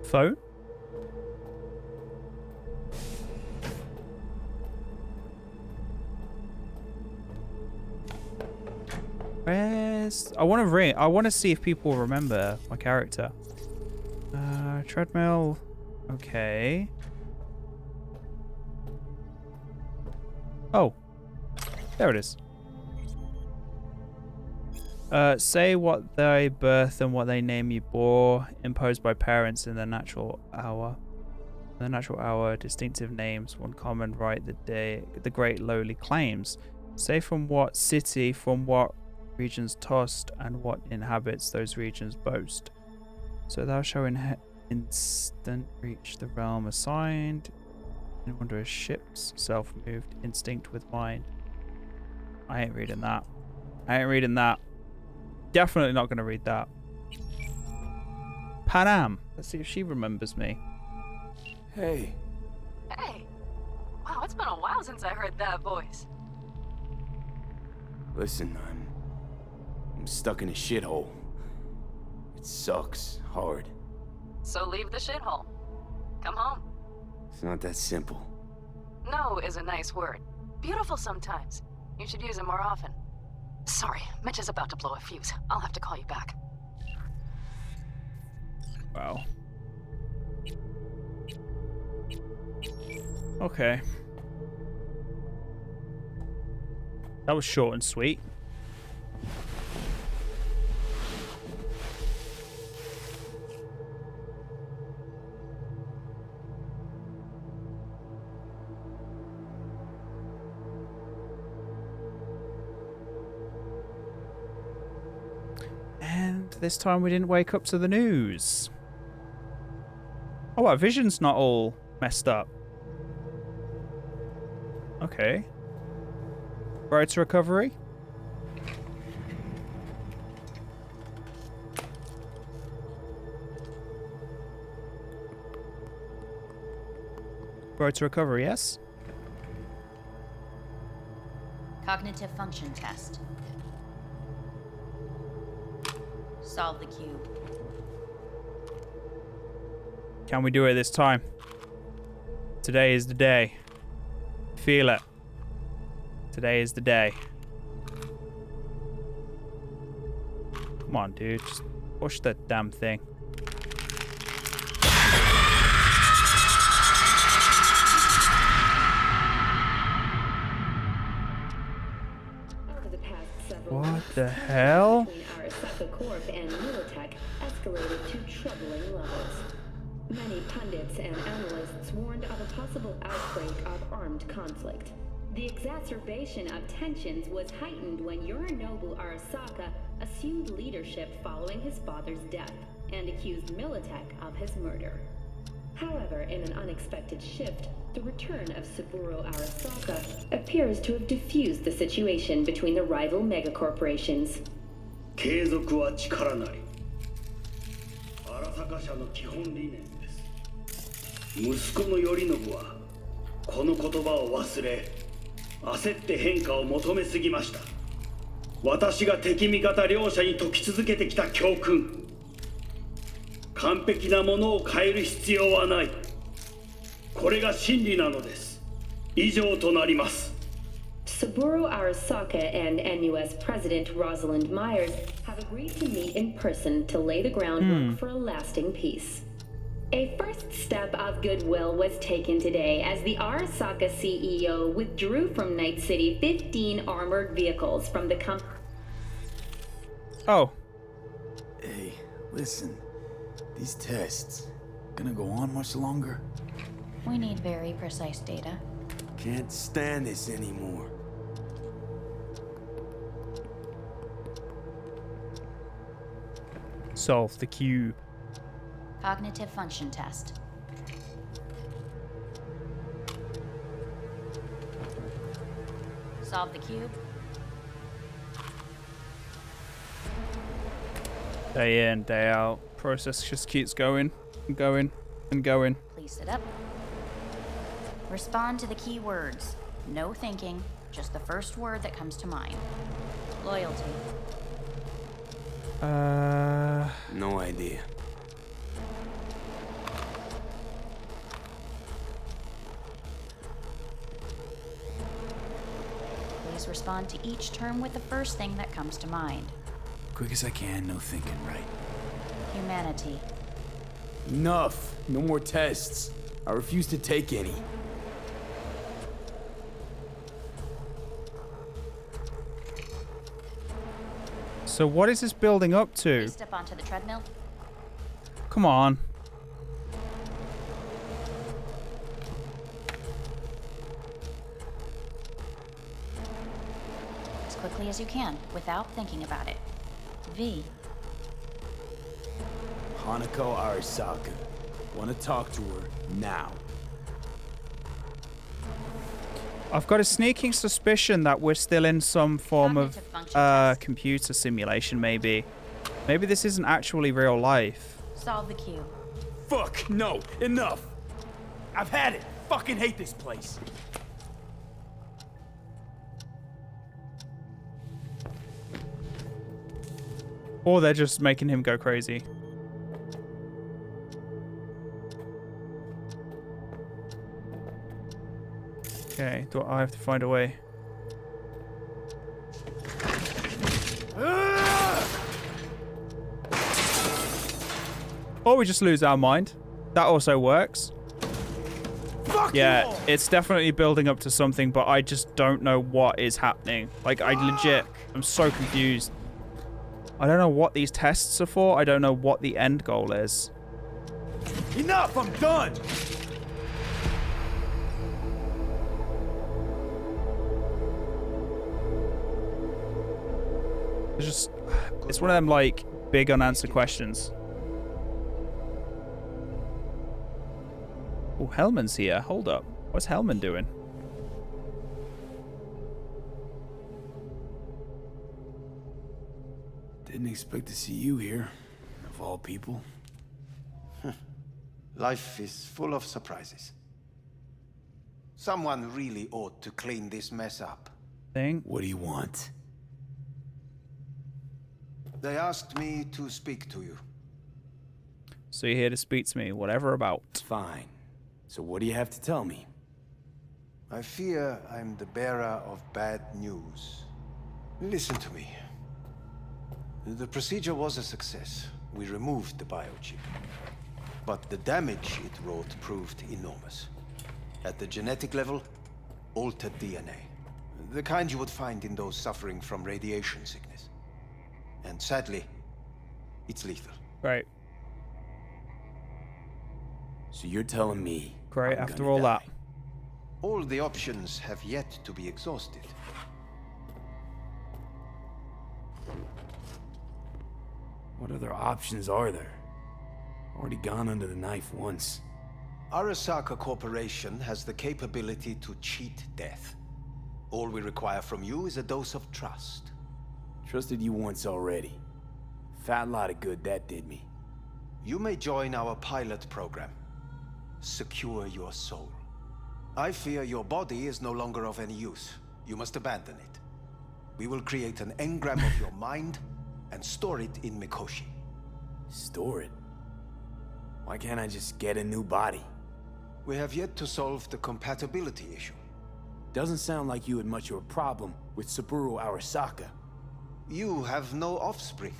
Phone? Where's... I want to ring. I want to see if people remember my character. Treadmill. Okay. Oh. There it is. Say what thy birth and what thy name you bore, imposed by parents in the natural hour. The natural hour, distinctive names, one common right, the great lowly claims. Say from what city, from what regions tossed, and what inhabits those regions boast. So thou shalt instant reach the realm assigned, in wondrous ships, self-moved, instinct with mind. I ain't reading that. Definitely not going to read that. Panam. Let's see if she remembers me. Hey. Hey. Wow, it's been a while since I heard that voice. Listen, I'm stuck in a shithole. It sucks hard. So leave the shithole. Come home. It's not that simple. No is a nice word. Beautiful sometimes. You should use it more often. Sorry, Mitch is about to blow a fuse. I'll have to call you back. Wow. Okay. That was short and sweet. And this time we didn't wake up to the news. Oh, our vision's not all messed up. Okay. Road to recovery. Road to recovery, yes? Cognitive function test. Solve the cube. Can we do it this time? Today is the day. Feel it. Today is the day. Come on, dude. Just push that damn thing. What the hell? Between Arasaka Corp and Militech escalated to troubling levels. Many pundits and analysts warned of a possible outbreak of armed conflict. The exacerbation of tensions was heightened when Yorinobu Arasaka assumed leadership following his father's death and accused Militech of his murder. However, in an unexpected shift, the return of Saburo Arasaka appears to have diffused the situation between the rival megacorporations. 継続は力なり。荒坂社の基本理念です。息子の頼信はこの言葉を忘れ、焦って変化を求めすぎました。私が敵味方両者に説き続けてきた教訓。完璧なものを変える必要はない。これが真理なのです。以上となります。Saburo Arasaka and NUS President Rosalind Myers have agreed to meet in person to lay the groundwork for a lasting peace. A first step of goodwill was taken today as the Arasaka CEO withdrew from Night City 15 armored vehicles from the company. Oh. Hey, listen. These tests gonna go on much longer? We need very precise data. Can't stand this anymore. Solve the cube. Cognitive function test. Solve the cube. Day in, day out. Process just keeps going and going and going. Please sit up. Respond to the key words. No thinking, just the first word that comes to mind. Loyalty. No idea. Please respond to each term with the first thing that comes to mind. Quick as I can, no thinking, right? Humanity. Enough! No more tests. I refuse to take any. So what is this building up to? Please step onto the treadmill. Come on. As quickly as you can, without thinking about it. V. Hanako Arasaka. Want to talk to her now. I've got a sneaking suspicion that we're still in some form of computer simulation, maybe. Maybe this isn't actually real life. Solve the cube. Fuck, no, enough. I've had it. Fucking hate this place. Or they're just making him go crazy. Okay, do I have to find a way? Or we just lose our mind. That also works. Yeah, it's definitely building up to something, but I just don't know what is happening. Like, I'm so confused. I don't know what these tests are for. I don't know what the end goal is. Enough, I'm done! It's one of them, like, big unanswered questions. Oh, Hellman's here. Hold up. What's Hellman doing? Didn't expect to see you here, of all people. Life is full of surprises. Someone really ought to clean this mess up. What do you want? They asked me to speak to you. So you're here to speak to me, whatever about. Fine. So what do you have to tell me? I fear I'm the bearer of bad news. Listen to me. The procedure was a success. We removed the biochip. But the damage it wrought proved enormous. At the genetic level, altered DNA. The kind you would find in those suffering from radiation sickness. And sadly, it's lethal. Right. So you're telling me... Great, after all that. All the options have yet to be exhausted. What other options are there? Already gone under the knife once. Arasaka Corporation has the capability to cheat death. All we require from you is a dose of trust. Trusted you once already. Fat lot of good that did me. You may join our pilot program. Secure your soul. I fear your body is no longer of any use. You must abandon it. We will create an engram of your mind and store it in Mikoshi. Store it? Why can't I just get a new body? We have yet to solve the compatibility issue. Doesn't sound like you had much of a problem with Saburo Arasaka. You have no offspring,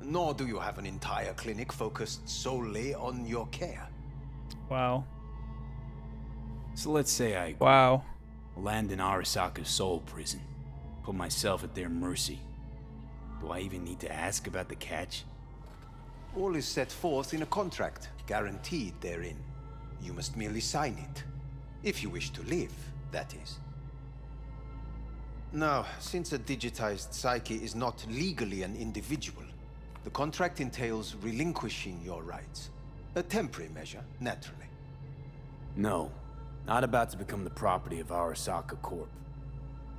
nor do you have an entire clinic focused solely on your care. Wow. So let's say I land in Arasaka's soul prison, put myself at their mercy. Do I even need to ask about the catch? All is set forth in a contract, guaranteed therein. You must merely sign it. If you wish to live, that is. Now, since a digitized psyche is not legally an individual, the contract entails relinquishing your rights. A temporary measure, naturally. No, not about to become the property of Arasaka Corp.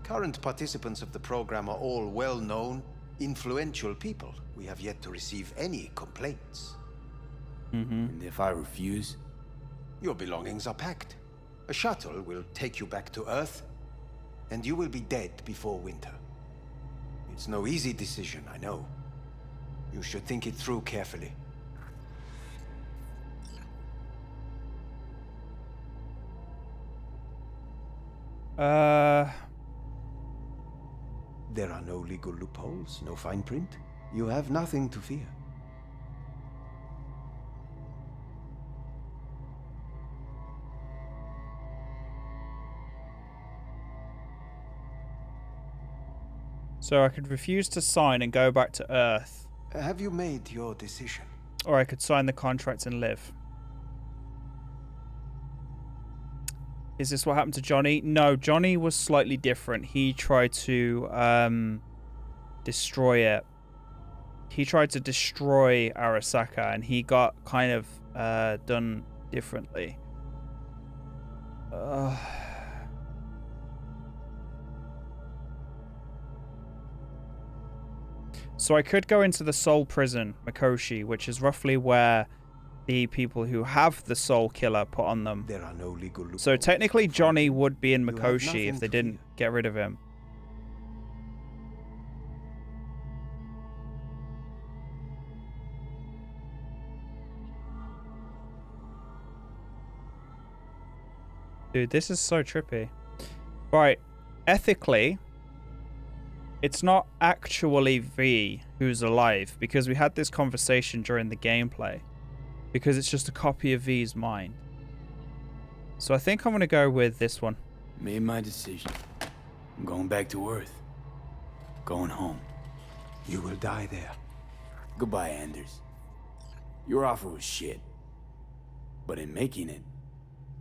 Current participants of the program are all well-known, influential people. We have yet to receive any complaints. And if I refuse? Your belongings are packed. A shuttle will take you back to Earth, and you will be dead before winter. It's no easy decision, I know. You should think it through carefully. There are no legal loopholes, no fine print. You have nothing to fear. So I could refuse to sign and go back to Earth. Have you made your decision? Or I could sign the contract and live. Is this what happened to Johnny? No, Johnny was slightly different. He tried to destroy it. He tried to destroy Arasaka, and he got kind of done differently. So I could go into the soul prison, Mikoshi, which is roughly where the people who have the soul killer put on them. There are no legal loopholes. So technically Johnny would be in Mikoshi if they didn't get rid of him. Dude, this is so trippy. Right, ethically, it's not actually V who's alive, because we had this conversation during the gameplay. Because it's just a copy of V's mind. So I think I'm going to go with this one. Made my decision. I'm going back to Earth. Going home. You will die there. Goodbye, Anders. Your offer was shit. But in making it,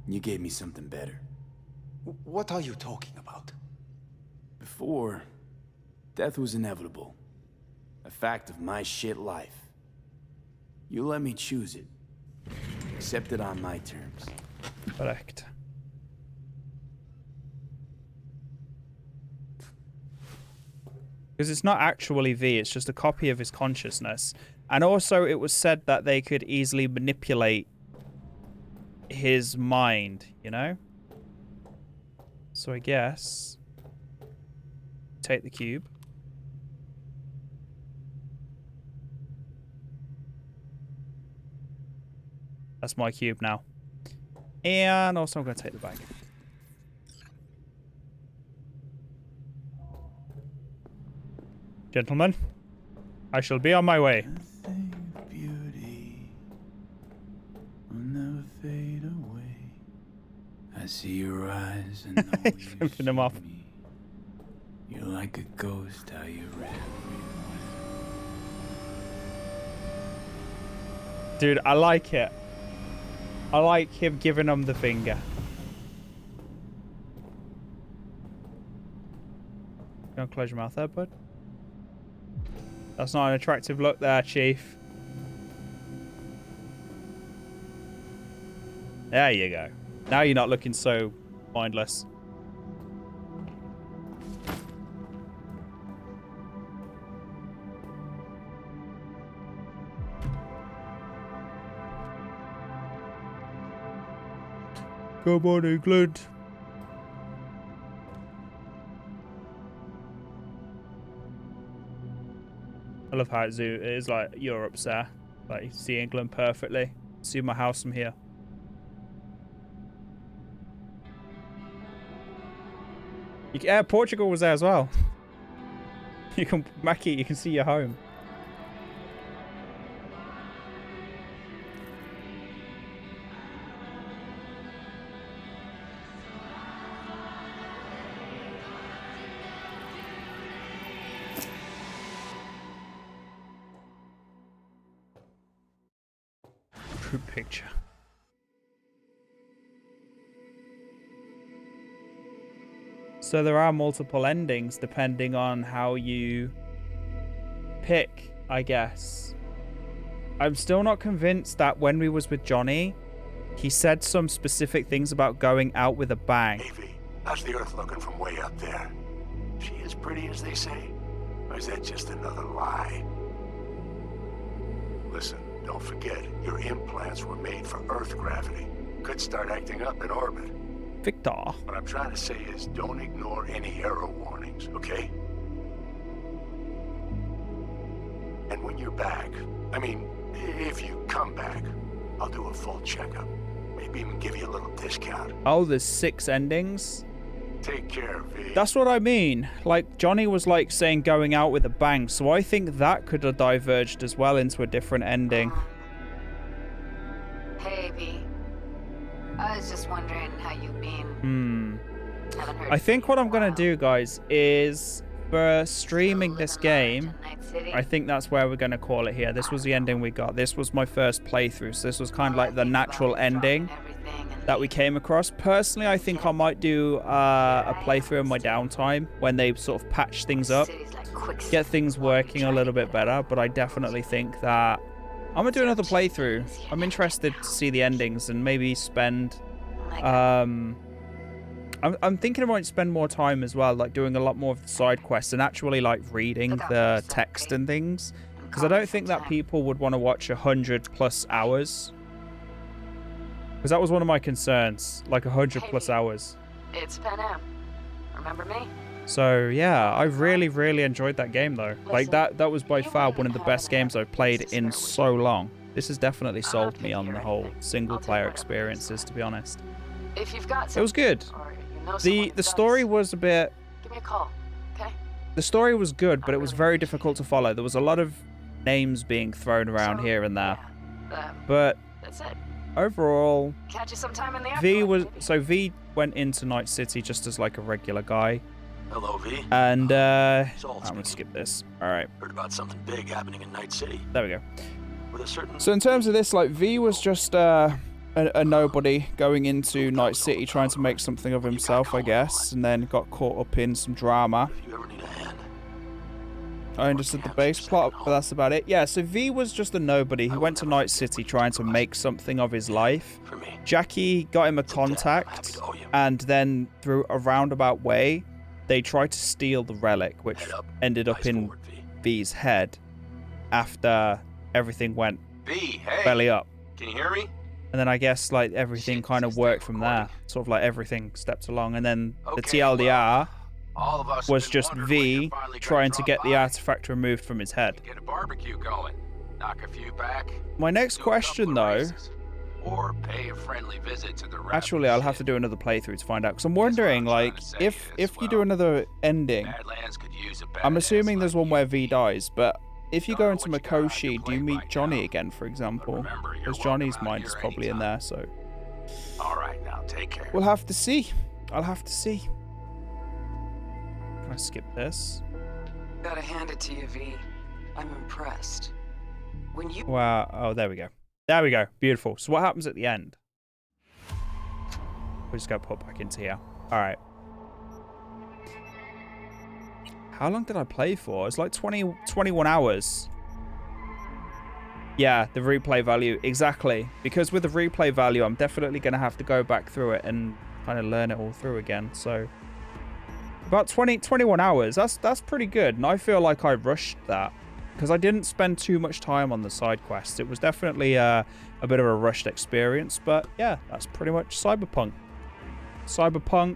you gave me something better. What are you talking about? Before, death was inevitable. A fact of my shit life. You let me choose it. Accept it on my terms. Correct. Because it's not actually V, it's just a copy of his consciousness. And also it was said that they could easily manipulate his mind, you know? So I guess take the cube. That's my cube now. And also I'm going to take the bag. Gentlemen, I shall be on my way. Beauty will never fade away. I see your eyes and know you see him off. me. You're like a ghost, how you're everywhere. Dude, I like it. I like him giving him the finger. Don't close your mouth there, bud. That's not an attractive look there, Chief. There you go. Now you're not looking so mindless. Come on, England. I love how it is like Europe's there. Like you see England perfectly. See my house from here. Yeah, Portugal was there as well. You can, Mackie, you can see your home. Group picture. So there are multiple endings depending on how you pick, I guess. I'm still not convinced that when we was with Johnny, he said some specific things about going out with a bang. Evie, how's the Earth looking from way up there? She as pretty as they say? Or is that just another lie? Listen, don't forget, your implants were made for Earth gravity. Could start acting up in orbit. Victor. What I'm trying to say is don't ignore any error warnings, okay? And when you're back, I mean, if you come back, I'll do a full checkup. Maybe even give you a little discount. Oh, there's 6 endings? Take care, V. That's what I mean. Like, Johnny was like saying going out with a bang, so I think that could have diverged as well into a different ending. Hey, V. I was just wondering how you've been. Haven't heard I think what I'm going to do, guys, is for streaming this game, I think that's where we're going to call it here. This was the ending we got. This was my first playthrough, so this was kind of like the natural ending that we came across. Personally, I think I might do a playthrough in my downtime when they sort of patch things up, get things working a little bit better, but I definitely think that I'm going to do another playthrough. I'm interested to see the endings and maybe spend... I'm thinking I might spend more time as well, like doing a lot more of the side quests and actually like reading the text and things. Because I don't think that people would want to watch 100+ hours. Because that was one of my concerns, like 100+ hours. It's Pan Am. Remember me? So yeah, I really, really enjoyed that game though. Like that was by far one of the best games I've played in so long. This has definitely sold me on the whole single player experiences, to be honest. If you've got It was good. The story was a bit... Give me a call, okay? The story was good, but it was very difficult to follow. There was a lot of names being thrown around here and there. But that's it. Overall, Catch you sometime in the V went into Night City just as like a regular guy. Hello, V. And I'm gonna skip this. All right. Heard about something big happening in Night City. There we go. With a certain... So in terms of this, like V was just a nobody going into Night City trying to make something of himself, I guess, and then got caught up in some drama. I understood the base plot, but that's about it. Yeah, so V was just a nobody. He went to Night City trying to make something of his life. Jackie got him a contact, and then through a roundabout way, they tried to steal the relic, which ended up in V's head after everything went belly up. Can you hear me? And then I guess like everything kind of worked from there. Sort of like everything stepped along. And then the TLDR was just V trying to get the artifact removed from his head. Get a barbecue going. Knock a few back. My next question though... Or pay a friendly visit to the Actually, I'll have to do another playthrough to find out. Because I'm wondering, like, if you do another ending... I'm assuming there's one where V dies, but... If you go into Mikoshi, do you meet Johnny again, for example? Because Johnny's mind is probably in there, so... Alright, now take care. We'll have to see. I'll have to see. Can I skip this? Gotta hand it to you, V. I'm impressed. When you... Wow. Oh, there we go. There we go. Beautiful. So what happens at the end? We just got put back into here. Alright. How long did I play for? It's like 21 hours. Yeah, the replay value. Exactly. Because with the replay value, I'm definitely going to have to go back through it and kind of learn it all through again. So about 21 hours. That's pretty good. And I feel like I rushed that because I didn't spend too much time on the side quests. It was definitely a bit of a rushed experience. But yeah, that's pretty much CyberPunk. CyberPunk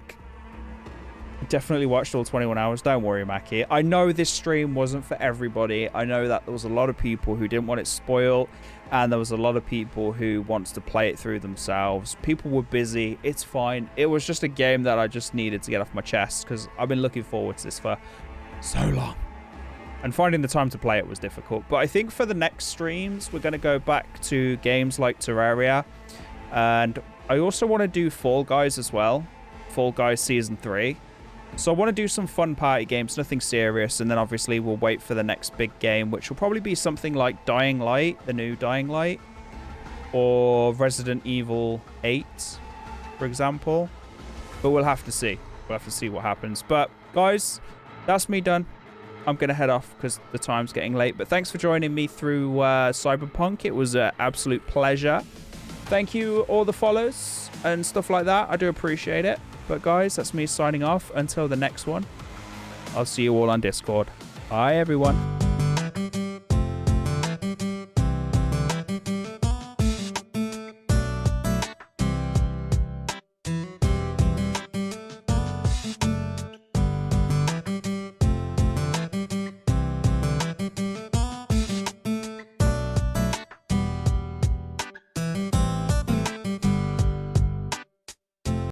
Definitely watched all 21 hours. Don't worry, Mackie. I know this stream wasn't for everybody. I know that there was a lot of people who didn't want it spoiled, and there was a lot of people who wants to play it through themselves. People were busy. It's fine. It was just a game that I just needed to get off my chest because I've been looking forward to this for so long. And finding the time to play it was difficult. But I think for the next streams, we're going to go back to games like Terraria. And I also want to do Fall Guys as well. Fall Guys Season 3. So I want to do some fun party games, nothing serious. And then obviously we'll wait for the next big game, which will probably be something like Dying Light, the new Dying Light. Or Resident Evil 8, for example. But we'll have to see. We'll have to see what happens. But guys, that's me done. I'm going to head off because the time's getting late. But thanks for joining me through CyberPunk. It was an absolute pleasure. Thank you, all the follows and stuff like that. I do appreciate it. But guys, that's me signing off. Until the next one, I'll see you all on Discord. Bye, everyone.